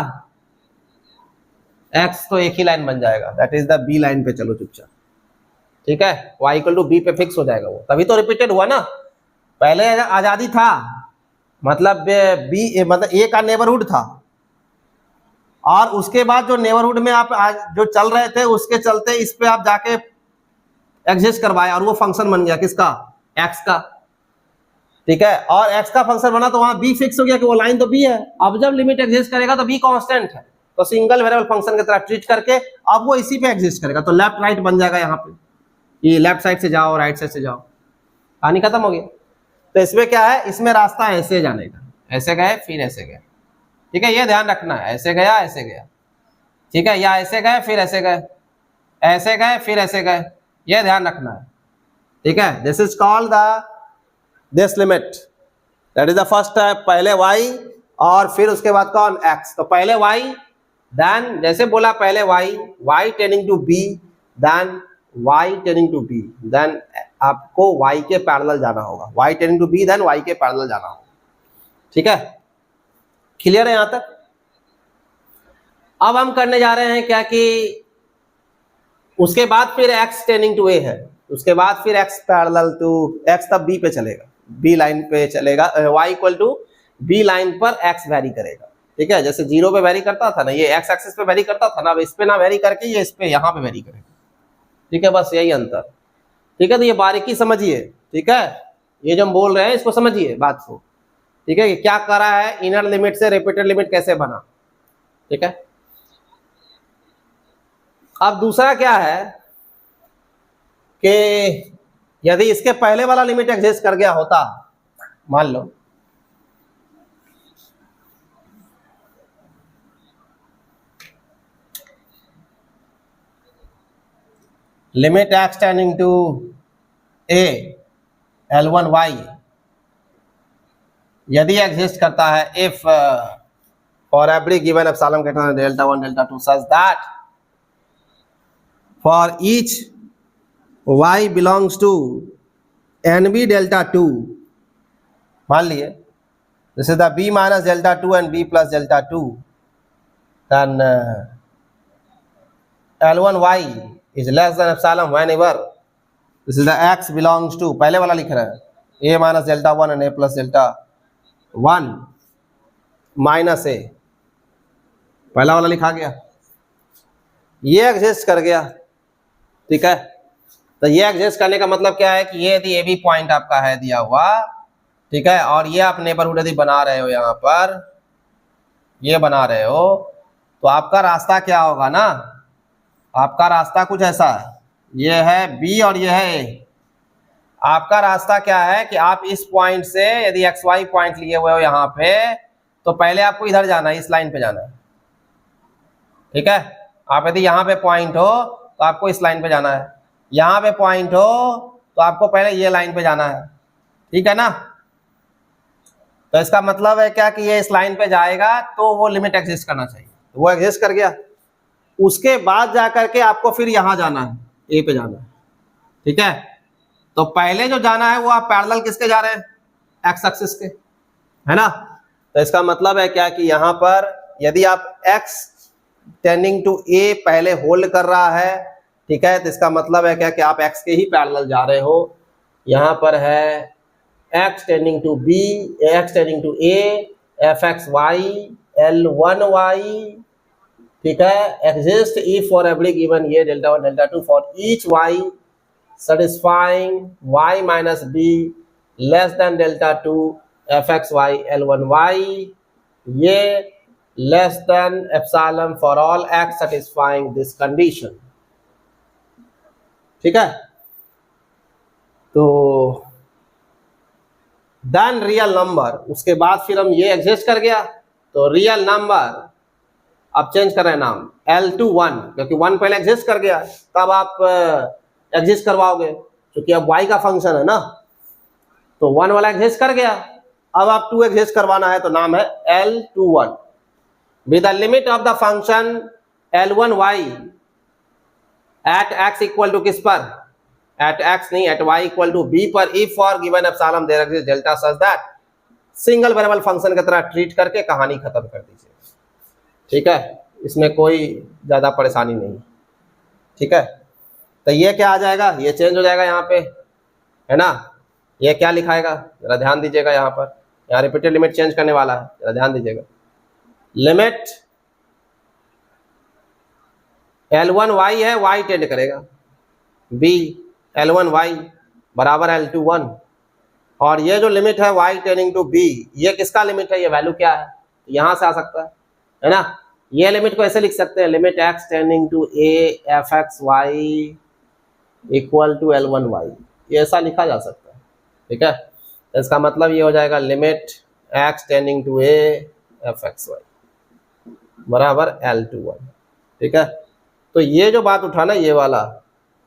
x, तो एक ही लाइन बन जाएगा, that is the b line पे चलो चुपचाप, ठीक है, y इक्वल टू बी पे फिक्स हो जाएगा, वो तभी तो रिपीटेड हुआ ना, पहले आजादी था, मतलब बी मतलब ए का नेबरहुड था, और उसके बाद जो नेबरहुड में आप जो चल रहे थे उसके चलते इस पे आप जाके एग्जिस्ट करवाया और वो फंक्शन बन गया किसका, एक्स का, ठीक है, और एक्स का फंक्शन बना तो वहां बी फिक्स हो गया कि वो लाइन तो बी है, अब जब लिमिट एग्जिस्ट करेगा तो बी कांस्टेंट है, तो सिंगल वेरिएबल फंक्शन की तरह ट्रीट करके अब वो इसी पे एग्जिस्ट करेगा, तो लेफ्ट राइट बन जाएगा यहाँ पे, ये लेफ्ट साइड से जाओ राइट साइड से जाओ, कहानी खत्म हो गया। तो इसमें क्या है, इसमें रास्ता ऐसे जाने का, ऐसे गए फिर ऐसे गए, ठीक है, ये ध्यान रखना है, ऐसे गया ऐसे गया, ठीक है, या ऐसे गए फिर ऐसे गए, ऐसे गए फिर ऐसे गए, ये ध्यान रखना है, ठीक है, this is called the this limit, that is the first step, पहले y और फिर उसके बाद कौन x, तो पहले y, देन जैसे बोला पहले y tending to b, then y tending to b, then आपको y के पैरेलल जाना होगा, y tending to b then y के पैरेलल जाना होगा, ठीक है, क्लियर है यहां तक। अब हम करने जा रहे हैं क्या कि उसके बाद फिर x टेंडिंग टू a है, उसके बाद फिर x पैरेलल टू x तब b पे चलेगा, b लाइन पे चलेगा, y equal to b line पर x वेरी करेगा, ठीक है, जैसे 0 पे वेरी करता था ना, ये x एक्सिस पे वेरी करता था ना, अब इस पे ना वेरी करके ये इस पे यहाँ पे वेरी करेगा, ठीक है, बस यही अंतर, ठीक है, तो ये बारीकी समझिए, ठीक है, ये जो हम बोल रहे हैं इसको समझिए बात को, ठीक है, क्या कर रहा है, इनर लिमिट से रिपीटेड लिमिट कैसे बना, ठीक है। अब दूसरा क्या है कि यदि इसके पहले वाला लिमिट एग्जिस्ट कर गया होता, मान लो limit x tending to a L1 y यदि एग्जिस्ट करता है, if for every given epsilon greater than delta 1 delta 2 such that for each y belongs to nb delta 2, मान लिए this is the b minus delta 2 and b plus delta 2, then L1y is less than epsilon whenever this is the x belongs to, पहले वाला लिख रहे हैं a minus delta 1 and a plus delta 1 minus a, पहला वाला लिखा गया, ये एग्जिस्ट कर गया, ठीक है। तो ये एग्जिस्ट करने का मतलब क्या है कि ये यदि ए बी पॉइंट आपका है दिया हुआ, ठीक है, और ये आप नेबरहुड यदि बना रहे हो, यहाँ पर ये बना रहे हो, तो आपका रास्ता क्या होगा ना, आपका रास्ता कुछ ऐसा है, ये है बी और ये है ए। आपका रास्ता क्या है कि आप इस पॉइंट से यदि एक्स वाई पॉइंट लिए हुए हो यहाँ पे, तो पहले आपको इधर जाना है, इस लाइन पे जाना है, ठीक है। आप यदि यहाँ पे पॉइंट हो तो आपको इस लाइन पे जाना है, यहाँ पे पॉइंट हो तो आपको पहले ये लाइन पे जाना है, ठीक है ना। तो इसका मतलब है क्या कि ये इस लाइन पे जाएगा तो वो लिमिट एग्जिस्ट करना चाहिए, तो वो एग्जिस्ट कर गया। उसके बाद जाकर के आपको फिर यहाँ जाना है, ए पे जाना है, ठीक है। तो पहले जो जाना है वो आप पैरेलल किसके जा रहे हैं, एक्स एक्सिस के, है ना। तो इसका मतलब है क्या कि यहाँ पर यदि आप एक्स टेंडिंग टू ए पहले होल्ड कर रहा है, ठीक है, तो इसका मतलब है क्या कि आप एक्स के ही पैरेलल जा रहे हो। यहाँ पर है x tending to b, x tending to a, fxy, l1y, ठीक है, exist if for every given ये delta 1 delta 2 for each y satisfying y minus b less than delta 2 fxy l1y, ये less than epsilon for all x satisfying this condition, ठीक है। तो देन रियल नंबर, उसके बाद फिर हम ये एग्जिस्ट कर गया, तो रियल नंबर अब चेंज कर रहे हैं नाम L21, क्योंकि 1 पहले एग्जिस्ट कर गया, तब आप एग्जिस्ट करवाओगे, क्योंकि अब y का फंक्शन है ना, तो 1 वाला एग्जिस्ट कर गया, अब आप 2 एग्जिस्ट करवाना है, तो नाम है L21 with the limit of the function L1y at x equal to किस पर, एट x नहीं, at y equal to b पर, if for given epsilon there exist delta such that, single variable function की तरह ट्रीट करके कहानी खत्म कर दीजिए, ठीक है। इसमें कोई ज्यादा परेशानी नहीं, ठीक है। तो ये क्या आ जाएगा, ये चेंज हो जाएगा यहाँ पे, है ना। ये क्या लिखाएगा, जरा ध्यान दीजिएगा, यहाँ पर यहाँ रिपीटेड लिमिट चेंज करने वाला है, जरा ध्यान दीजिएगा। लिमिट L1y है, y टेंड करेगा b, L1y बराबर L21, और ये जो लिमिट है y टेंडिंग टू b, ये किसका लिमिट है, ये वैल्यू क्या है, यहां से आ सकता है ना। ये लिमिट को ऐसे लिख सकते हैं, limit x tending to a fxy equal to L1y, ये ऐसा लिखा जा सकता है, ठीक है। इसका मतलब ये हो जाएगा limit x tending to a fxy बराबर L21, ठीक है। तो ये जो बात उठाना, ये वाला,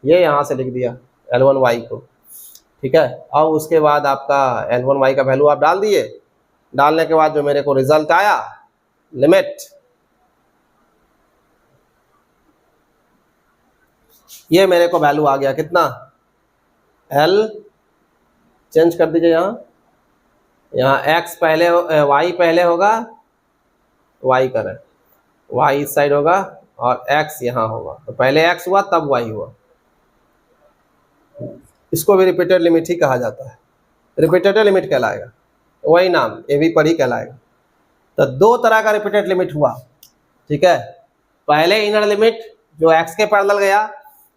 ये यहाँ से लिख दिया L1y को, ठीक है। और उसके बाद आपका L1y का वैल्यू आप डाल दिए, डालने के बाद जो मेरे को रिजल्ट आया, लिमिट ये मेरे को वैल्यू आ गया कितना, L चेंज कर दीजिए, यहाँ x पहले, y पहले होगा, y करें, y इस साइड होगा और x यहाँ होगा, तो पहले x हुआ तब y हुआ। इसको भी रिपीटेड लिमिट ही कहा जाता है, रिपीटेड लिमिट कहलाएगा, वही नाम ए बी पर ही कहलाएगा। तो दो तरह का रिपीटेड लिमिट हुआ, ठीक है। पहले इनर लिमिट जो x के पैरेलल गया,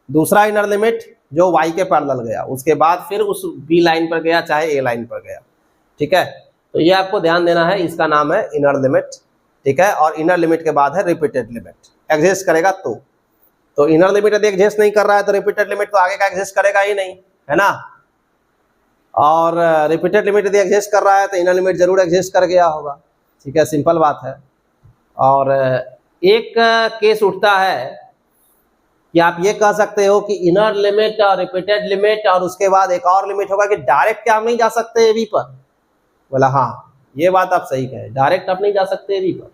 दूसरा इनर लिमिट जो y के पैरेलल गया, उसके बाद फिर उस b लाइन पर गया चाहे a लाइन पर गया, ठीक है। तो ये आपको ध्यान देना है, इसका नाम है इनर लिमिट, ठीक है। और इनर लिमिट के बाद है रिपीटेड लिमिट, एग्जिस्ट करेगा तो इनर लिमिट यदि एग्जिस्ट नहीं कर रहा है तो रिपीटेड लिमिट तो आगे का एग्जिस्ट करेगा ही नहीं, है ना। और रिपीटेड लिमिट यदि एग्जिस्ट कर रहा है तो इनर लिमिट जरूर एग्जिस्ट कर गया होगा, ठीक है, सिंपल बात है। और एक केस उठता है कि आप ये कह सकते हो कि इनर लिमिट और रिपीटेड लिमिट, और उसके बाद एक और लिमिट होगा कि डायरेक्ट क्या हम नहीं जा सकते ए बी पर, बोला हाँ ये बात आप सही कहे, डायरेक्ट आप नहीं जा सकते ए बी पर।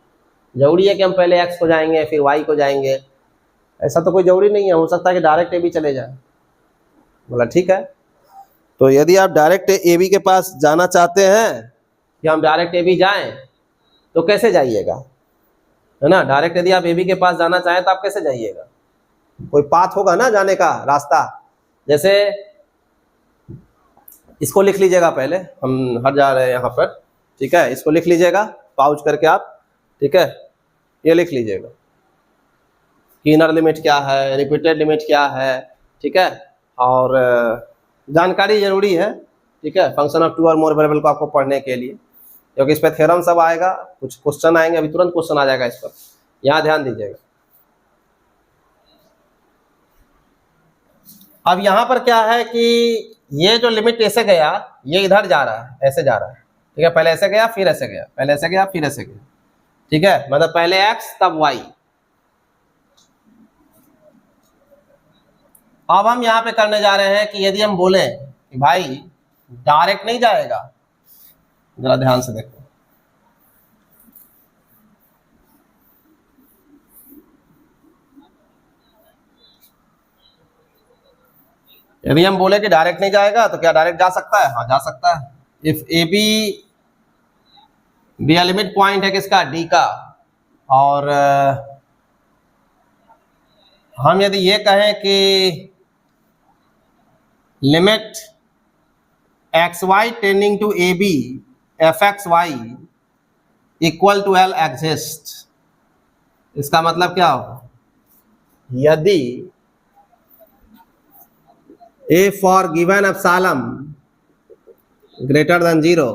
जरूरी है कि हम पहले एक्स को जाएंगे फिर वाई को जाएंगे, ऐसा तो कोई जरूरी नहीं है, हो सकता है कि डायरेक्ट ए बी चले जाए। बोला ठीक है। तो यदि आप डायरेक्ट ए बी के पास जाना चाहते हैं कि हम डायरेक्ट ए बी जाएं, तो कैसे जाइएगा, है ना। डायरेक्ट यदि आप ए बी के पास जाना चाहें तो आप कैसे जाइएगा, कोई पाथ होगा ना जाने का रास्ता। जैसे इसको लिख लीजिएगा, पहले हम हट जा रहे हैं यहाँ पर, ठीक है। इसको लिख लीजिएगा पाउच करके आप, ठीक है। ये लिख लीजिएगा कि इनर लिमिट क्या है, रिपीटेड लिमिट क्या है, ठीक है। और जानकारी जरूरी है, ठीक है, फंक्शन ऑफ टू और मोर वेरिएबल को आपको पढ़ने के लिए, क्योंकि इस पर थ्योरम सब आएगा, कुछ क्वेश्चन आएंगे, अभी तुरंत क्वेश्चन आ जाएगा इस पर, यहाँ ध्यान दीजिएगा। अब यहाँ पर क्या है कि ये जो लिमिट ऐसे गया, ये इधर जा रहा है, ऐसे जा रहा है, ठीक है। पहले ऐसे गया फिर ऐसे गया, पहले ऐसे गया फिर ऐसे गया, ठीक है। मतलब पहले x तब y। अब हम यहाँ पे करने जा रहे हैं कि यदि हम बोले कि भाई डायरेक्ट नहीं जाएगा, जरा ध्यान से देखो, यदि हम बोले कि डायरेक्ट नहीं जाएगा तो क्या डायरेक्ट जा सकता है, हाँ जा सकता है। If A b be limit point है किसका, डी का, और हम यदि ये कहें कि limit x y tending to a b f x y equal to L exist, इसका मतलब क्या होगा, यदि a for given epsilon greater than 0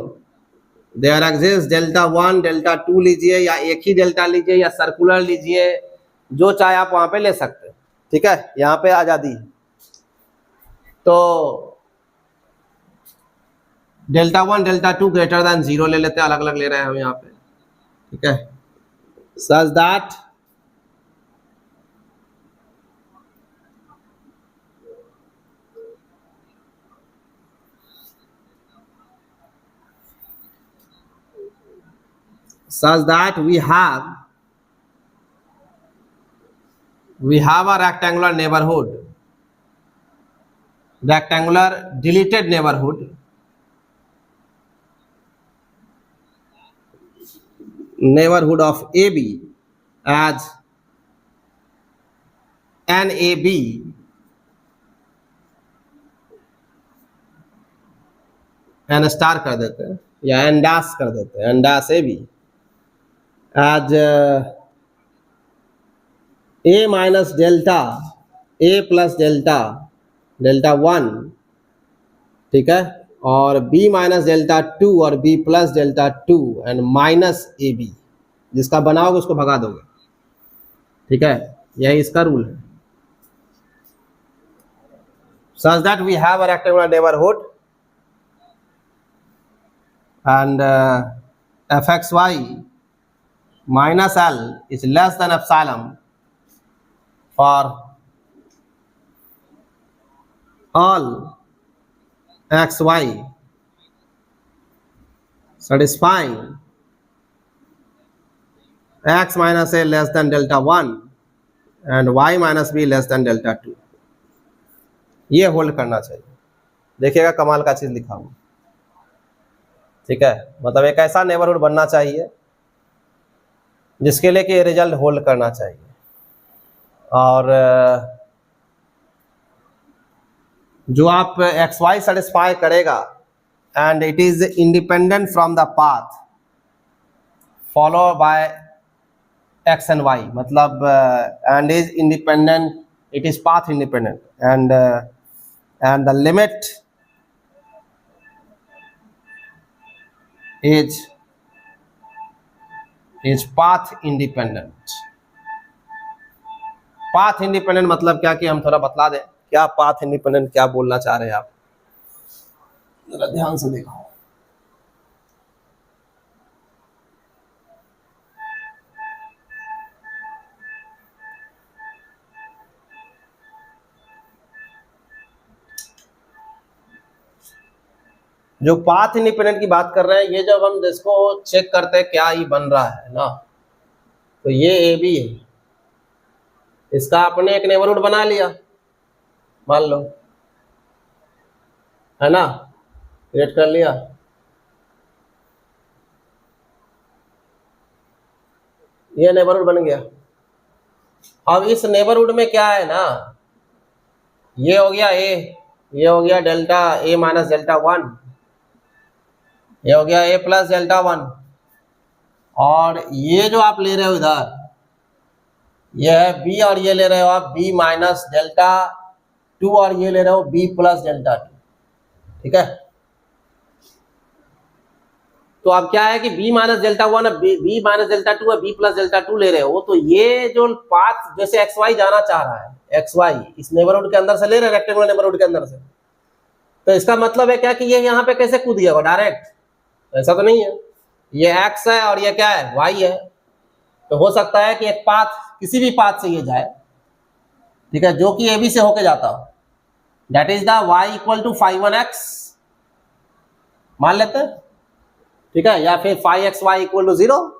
there exist delta 1 delta 2 लीजिए या एक ही डेल्टा लीजिए या सर्कुलर लीजिए, जो चाहे आप वहां पे ले सकते हैं, ठीक है। यहाँ पे आजादी, तो डेल्टा 1 डेल्टा 2 ग्रेटर देन 0 ले लेते हैं, अलग अलग ले रहे हैं हम यहाँ पे, ठीक है। Such that we have a rectangular neighborhood, rectangular deleted neighborhood, neighborhood of AB as NAB n star कर देते हैं या n डैश कर देते हैं, n dash AB as A minus delta A plus delta delta 1, ठीक है, और B माइनस डेल्टा 2 और B plus delta 2 and minus AB, जिसका बनाओगे उसको भगा दोगे, ठीक है। यही इसका रूल है। Such that we have a rectangular neighborhood and fxy minus L is less than epsilon for all xy satisfying x minus a less than delta 1 and y minus b less than delta 2। ये होल्ड करना चाहिए, देखिएगा कमाल का चीज लिखा हुआ, ठीक है। मतलब एक ऐसा नेबरहुड बनना चाहिए जिसके लिए कि रिजल्ट होल्ड करना चाहिए, और जो आप एक्स वाई सेटिस्फाई करेगा and it is independent from the path follow by X and Y, मतलब and is independent, it is path independent and the limit is path independent। Path independent मतलब क्या, कि हम थोड़ा बतला दें क्या पाथ इंडिपेंडेंट क्या बोलना चाह रहे हैं आप, जरा ध्यान से देखो। जो पाथ इंडिपेंडेंट की बात कर रहे हैं, ये जब हम जिसको चेक करते हैं क्या ये बन रहा है ना, तो ये ए बी है, इसका आपने एक नेबरहुड बना लिया मान लो, है ना, क्रिएट कर लिया। ये नेबरहुड बन गया। अब इस नेबरहुड में क्या है ना, ये हो गया ए, ये हो गया डेल्टा ए माइनस डेल्टा 1, ये हो गया ए प्लस डेल्टा 1, और ये जो आप ले रहे हो इधर, ये है बी, और ये ले रहे हो आप बी माइनस डेल्टा 2, और ये ले रहे हो बी प्लस डेल्टा 2, ठीक है। तो अब क्या है कि b minus delta 1 b minus delta 2 है, b प्लस डेल्टा 2 ले रहे हो, तो ये जो पाथ जैसे xy जाना चाह रहा है, xy इस नेबरहुड के अंदर से ले रहे हैं, रेक्टेंगुलर नेबरहुड के अंदर से, तो इसका मतलब है क्या कि ये यहाँ पे कैसे कूद गया डायरेक्ट, ऐसा तो नहीं है, ये x है और ये क्या है y है, तो हो सकता है कि एक पाथ किसी भी पाथ से ये जाए, ठीक है, जो कि ab से होके जाता हो, that is the y equal to 5x मान लेते हैं, ठीक है, या फिर 5xy equal to 0,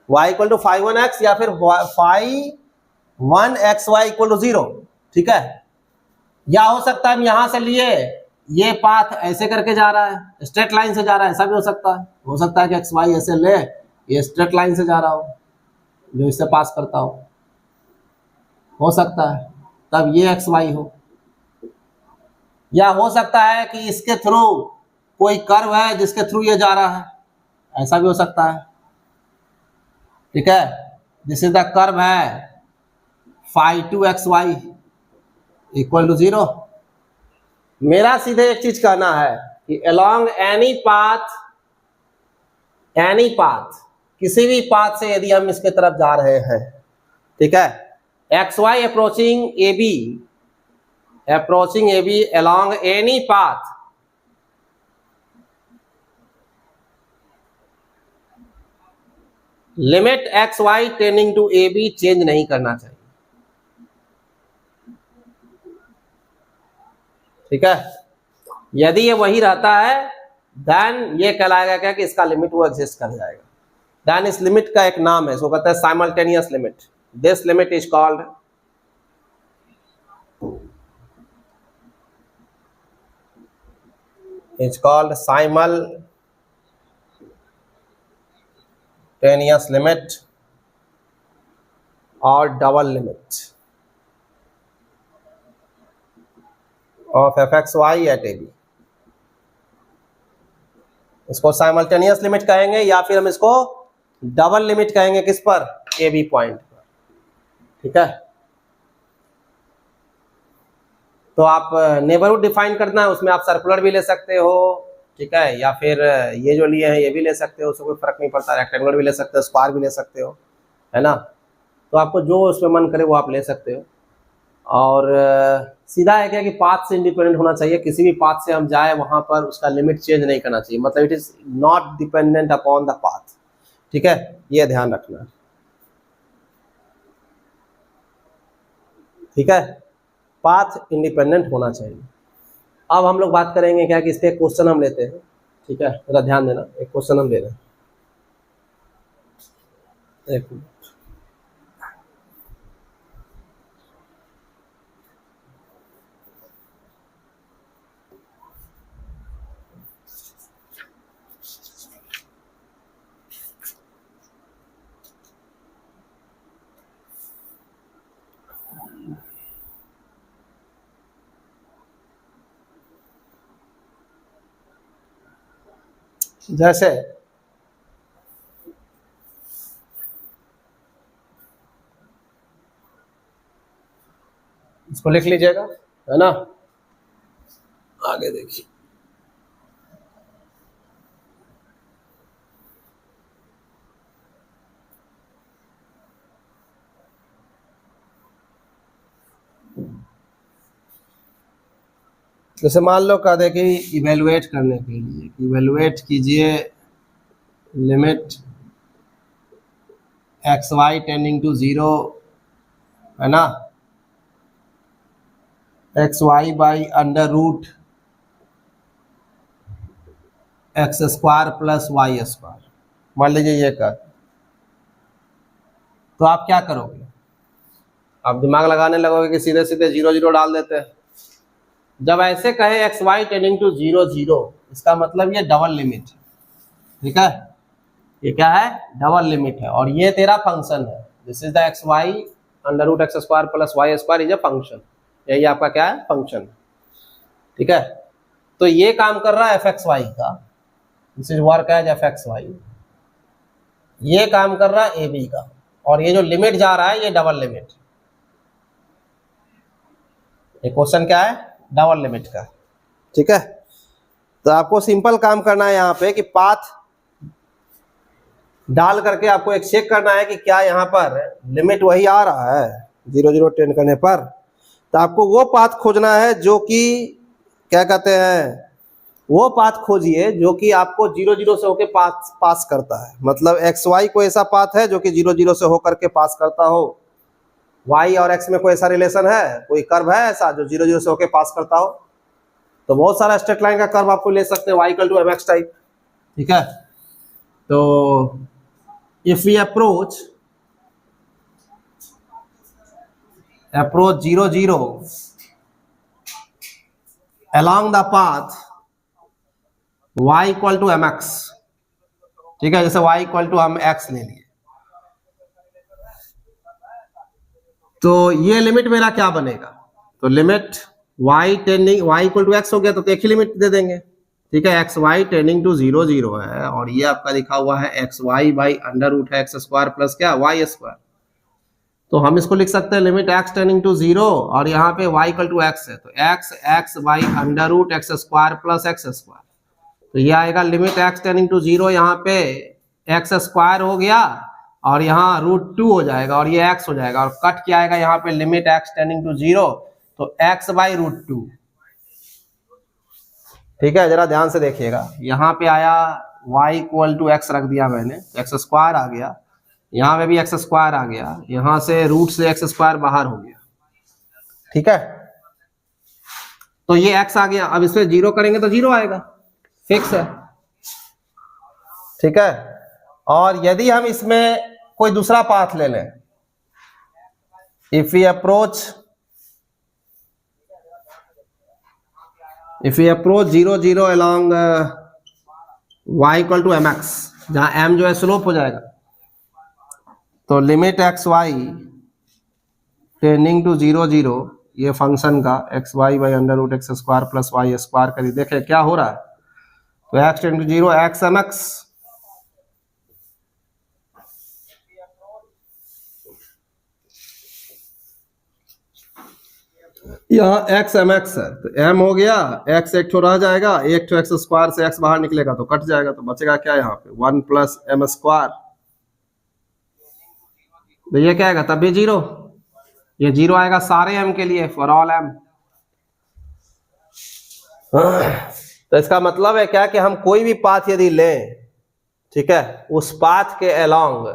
y equal to 5(1x) या फिर 5(1xy) इक्वल टू 0, ठीक है। या हो सकता है हम यहां से लिए, ये पाथ ऐसे करके जा रहा है, स्ट्रेट लाइन से जा रहा है, ऐसा भी हो सकता है कि xy ऐसे ले, ये स्ट्रेट लाइन से जा रहा हो, जो इससे पास करता हो सकता है, तब ये xy हो, या हो सकता है कि इसके थ्रू कोई कर्व है जिसके थ्रू ये जा रहा है, ऐसा भी हो सकता है, ठीक है, दिस इज द कर्व है phi2xy इक्वल टू 0। मेरा सीधे एक चीज कहना है कि अलोंग एनी पाथ किसी भी पाथ से यदि हम इसके तरफ जा रहे हैं, ठीक है, xy approaching AB along any path, limit xy tending to AB change नहीं करना चाहिए, ठीक है। यदि ये वही रहता है देन ये कहलाएगा क्या कि इसका लिमिट वो एग्जिस्ट कर जाएगा, देन इस लिमिट का एक नाम है, इसको कहते हैं simultaneous limit, this limit is called simultaneous limit or double limit of fxy at AB। इसको साइमल्टेनियस लिमिट कहेंगे या फिर हम इसको डबल लिमिट कहेंगे, किस पर, AB पॉइंट पर, ठीक है। तो आप नेबरहुड डिफाइन करना है, उसमें आप सर्कुलर भी ले सकते हो, ठीक है, या फिर ये जो लिए हैं ये भी ले सकते हो, उससे कोई फर्क नहीं पड़ता, रेक्टेंगुलर भी ले सकते हो, स्क्वायर भी ले सकते हो, है ना, तो आपको जो उसमें मन करे वो आप ले सकते हो। और सीधा है क्या कि पाथ से इंडिपेंडेंट होना चाहिए, किसी भी पाथ से हम जाए वहां पर उसका लिमिट चेंज नहीं करना चाहिए, मतलब it is not dependent upon the path, ठीक है, ये ध्यान रखना, ठीक है, पाथ इंडिपेंडेंट होना चाहिए। अब हम लोग बात करेंगे क्या कि इस पे एक क्वेश्चन हम लेते हैं, ठीक है, जरा ध्यान देना, एक क्वेश्चन हम ले रहे हैं, एक मिनट, जैसे इसको लिख लीजिएगा, है ना, आगे देखिए, जैसे मान लो कह दे कि इवेलुएट करने के लिए, इवेलुएट कीजिए लिमिट xy टेंडिंग टू 0, है ना, xy by under root x square plus Y square, मान लीजिए ये कर, तो आप क्या करोगे? आप दिमाग लगाने लगोगे कि सीधे सीधे 0 0 डाल देते हैं। जब ऐसे कहे एक्स वाई टेंडिंग टू 0 0, इसका मतलब ये डबल लिमिट है, ठीक है, ये क्या है? डबल लिमिट है, और ये तेरा फंक्शन है। This is the x y under root x square plus Y square is a function, यही आपका क्या है? फंक्शन, ठीक है। तो ये काम कर रहा है एफ एक्स वाई का, this is work as f x y, ये काम कर रहा है ए बी का, और ये जो लिमिट जा रहा है ये डबल लिमिट। ये क्वेश्चन क्या है? डबल लिमिट का, ठीक है। तो आपको सिंपल काम करना है यहाँ पे कि पाथ डाल करके आपको एक चेक करना है कि क्या यहाँ पर लिमिट वही आ रहा है 0 0 टेंड करने पर। तो आपको वो पाथ खोजना है जो कि क्या कहते हैं, वो पाथ खोजिए जो कि आपको 0 0 से होके पास करता है। मतलब एक्स वाई कोई ऐसा पाथ है जो कि 0 0 से होकर के पास करता हो, वाई और एक्स में कोई ऐसा रिलेशन है, कोई कर्व है ऐसा जो 0 0 से होके पास करता हो? तो बहुत सारा स्ट्रेट लाइन का कर्व आपको ले सकते हैं, y equal to m x type, ठीक है। तो if we approach 0 0 along the path y equal to m x, ठीक है, जैसे y इक्वल टू हम x ले लिए, तो ये लिमिट मेरा क्या बनेगा? तो limit y tending y equal to x हो गया, तो एक ही लिमिट दे देंगे, ठीक है। एक्स वाई टेंडिंग टू 0 0 है, और ये आपका लिखा हुआ है x y by under root x square plus क्या? Y square. तो हम इसको लिख सकते हैं लिमिट एक्स टेंडिंग टू 0, और यहाँ पे y इक्वल टू एक्स है, तो x by under root x square plus x square. तो ये आएगा लिमिट एक्स टेंडिंग टू 0, यहाँ पे एक्स स्क्वायर हो गया, और यहाँ √2 हो जाएगा, और ये x हो जाएगा, और कट क्या आएगा यहाँ पे? लिमिट एक्स टेंडिंग टू 0, तो x बाई √2, ठीक है। जरा ध्यान से देखिएगा, यहाँ पे आया y इक्वल टू एक्स रख दिया मैंने, एक्स स्क्वायर आ गया, यहाँ पे भी एक्स स्क्वायर आ गया, यहाँ से रूट से एक्स स्क्वायर बाहर हो गया, ठीक है। तो ये x आ गया, अब इसमें 0 करेंगे तो 0 आएगा, फिक्स है, ठीक है। और यदि हम इसमें कोई दूसरा पाथ ले लें, if we approach 0 0 along y equal to m x, जहां m जो है स्लोप हो जाएगा, तो limit x y tending to 0 0, ये फंक्शन का x y by under root x square plus Y square करिए, देखे क्या हो रहा है? तो x tend to 0 x m x, यहाँ एक्स एम एक्स है, तो एम हो गया, एक्स एक ठो रह जाएगा, एक ठो एक्स स्क्वायर से एक्स बाहर निकलेगा तो कट जाएगा, तो बचेगा क्या यहाँ पे? 1 प्लस एम स्क्वायर, तो ये क्या आएगा? तब भी 0, ये 0 आएगा सारे m के लिए, फॉर ऑल m। तो इसका मतलब है क्या कि हम कोई भी पाथ यदि लें, ठीक है, उस पाथ के अलोंग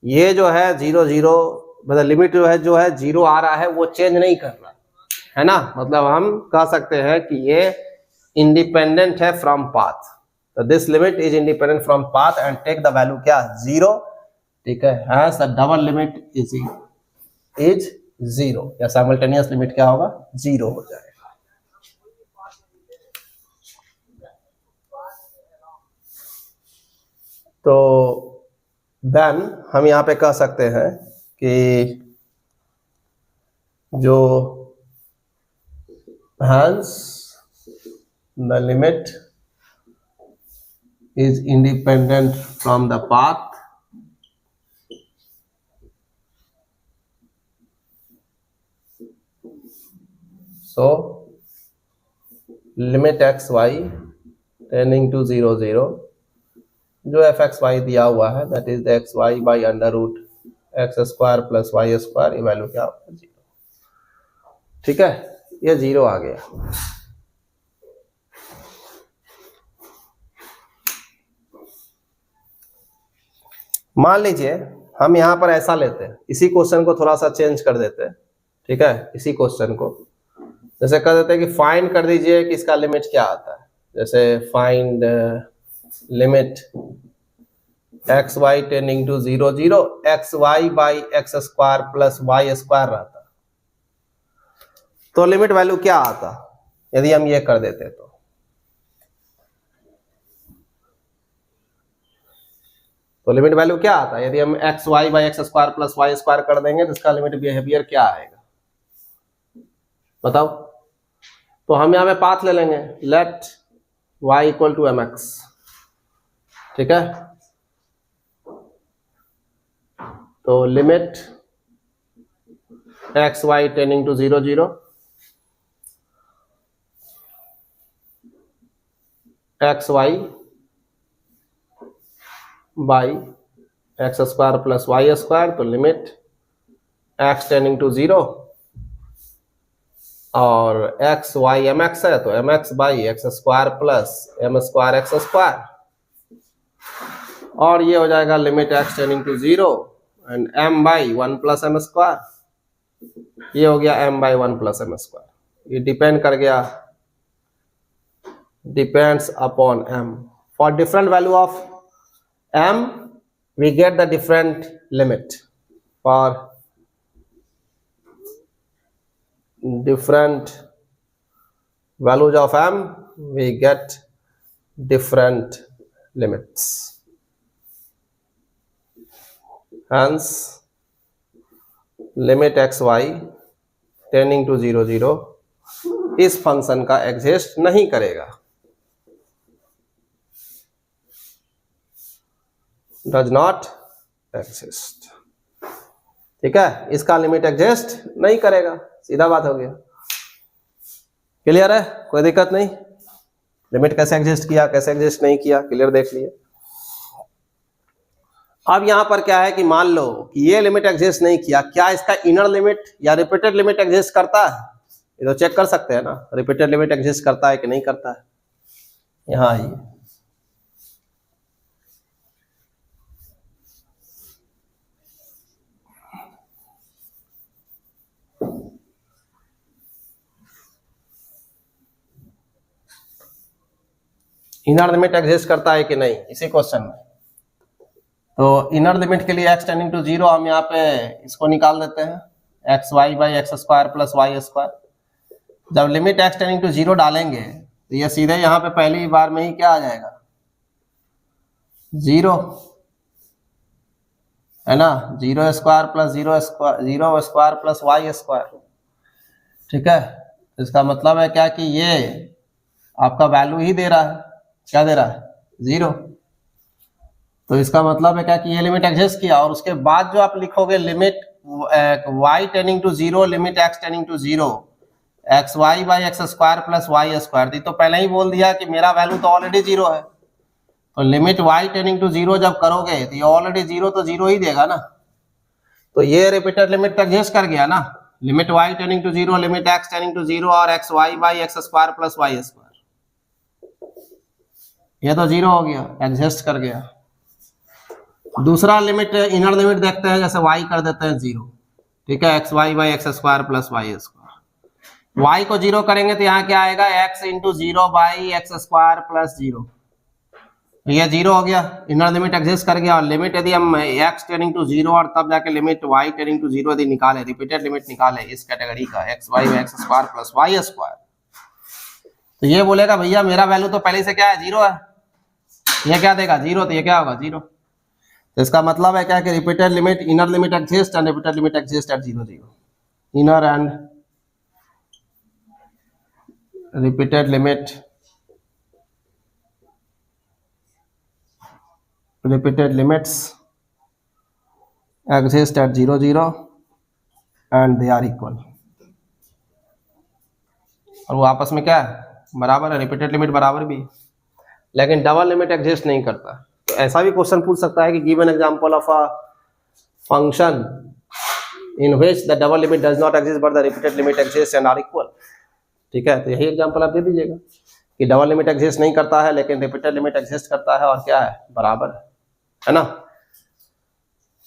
ये जो है 0 0, मतलब लिमिट जो है 0 आ रहा है, वो चेंज नहीं कर रहा है ना। मतलब हम कह सकते हैं कि ये इंडिपेंडेंट है फ्रॉम पाथ, तो this limit is independent from path and take the value क्या? 0, ठीक है। Has the double limit is 0, या साइमल्टेनियस लिमिट क्या होगा? 0 हो जाएगा। तो देन हम यहाँ पे कह सकते हैं कि जो hence the limit is independent from the path so limit x y tending to 0 0, जो एफ एक्स वाई दिया हुआ है that is x y by under root x square plus Y square, ये वैल्यू क्या होगा? 0, ठीक है। ये 0 आ गया। मान लीजिए हम यहां पर ऐसा लेते हैं, इसी क्वेश्चन को थोड़ा सा चेंज कर देते हैं, ठीक है। इसी क्वेश्चन को जैसे कर देते हैं कि फाइंड कर दीजिए कि इसका लिमिट क्या आता है, जैसे find limit x y tending to 0 0 x y by x square plus Y square रहता, तो लिमिट वैल्यू क्या आता यदि हम ये कर देते तो लिमिट वैल्यू क्या आता यदि हम x y by x square plus Y square कर देंगे तो इसका लिमिट बिहेवियर क्या आएगा बताओ। तो हम यहां पे पाथ ले लेंगे, let y equal to m x, ठीक है। तो limit x y tending to 0 0 x y by x square plus Y square, तो लिमिट एक्स टेंडिंग टू 0 और एक्स वाई एम एक्स है तो m x by x square plus m square x square, और ये हो जाएगा limit x tending to 0 and m by 1 plus m square, ये हो गया M by 1 plus m square. ये डिपेंड कर गया, depends upon m. For different value of m we get the different limit, for different values of m we get different limits, hence limit xy tending to 0 0 इस फंक्शन का एग्जिस्ट नहीं करेगा, डज नॉट एग्जिस्ट, ठीक है। इसका लिमिट एग्जिस्ट नहीं करेगा, सीधा बात हो गया, क्लियर है, कोई दिक्कत नहीं। लिमिट कैसे एग्जिस्ट किया कैसे एग्जिस्ट नहीं किया क्लियर देख लिए। अब यहां पर क्या है कि मान लो कि ये लिमिट एग्जिस्ट नहीं किया, क्या इसका इनर लिमिट या रिपीटेड लिमिट एग्जिस्ट करता है, ये तो चेक कर सकते हैं ना, रिपीटेड लिमिट एग्जिस्ट करता है कि नहीं करता है। यहां आइए, इनर लिमिट एग्जिस्ट करता है कि नहीं इसी क्वेश्चन में। तो इनर लिमिट के लिए एक्स टेंडिंग टू 0 हम यहाँ पे इसको निकाल देते हैं, x y by x square plus Y square. जब लिमिट एक्स टेंडिंग टू 0 डालेंगे तो ये सीधे यहाँ पे पहली बार में ही क्या आ जाएगा 0, है ना, 0 square plus 0 square plus Y square, ठीक है। इसका मतलब है क्या कि ये आपका वैल्यू ही दे रहा है, क्या दे रहा है 0। तो इसका मतलब है क्या कि ये लिमिट एग्जिस्ट किया, और उसके बाद जो आप लिखोगे limit y tending to 0 limit x tending to 0 x y by x square plus Y square, तो पहले ही बोल दिया कि मेरा वैल्यू तो ऑलरेडी 0 है, तो लिमिट y टेंडिंग टू 0 जब करोगे तो ये ऑलरेडी 0 तो 0 ही देगा ना, तो ये रिपीटेड लिमिट एग्जिस्ट कर गया ना, limit y tending to 0 limit x tending to 0 और x y by x square plus Y square, ये तो 0 हो गया, एग्जिस्ट कर गया। दूसरा लिमिट इनर लिमिट देखते हैं, जैसे y कर देते हैं 0, ठीक है, x y by x square plus Y square, y को 0 करेंगे तो यहाँ क्या आएगा x into 0 by x square plus 0, ये 0 हो गया, इनर लिमिट एग्जिस्ट कर गया। और लिमिट यदि हम x टेंडिंग टू 0 और तब जाके लिमिट y टेंडिंग टू 0 यदि निकाले, रिपीटेड लिमिट निकाले इस कैटेगरी का x y by x square plus Y square, तो ये बोलेगा भैया मेरा वैल्यू तो पहले से क्या है 0 है, ये क्या देगा 0, तो ये क्या होगा 0। तो इसका मतलब है क्या कि repeated limit inner limit exist and repeated limit exist at 0 0, inner and repeated limit repeated limits exist at 0 0 and they are equal, और वो आपस में क्या है बराबर है, रिपीटेड लिमिट बराबर भी, लेकिन डबल लिमिट एग्जिस्ट नहीं करता। तो ऐसा भी क्वेश्चन पूछ सकता है कि give an example of a function in which the double limit does not exist but the repeated limit exist and are equal, ठीक है। तो यही एग्जांपल आप दे दीजिएगा कि डबल लिमिट एग्जिस्ट नहीं करता है लेकिन रिपीटेड लिमिट एग्जिस्ट करता है और क्या है बराबर है ना।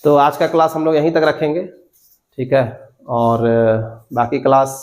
तो आज का क्लास हम लोग यहीं तक रखेंगे, ठीक है, और बाकी क्लास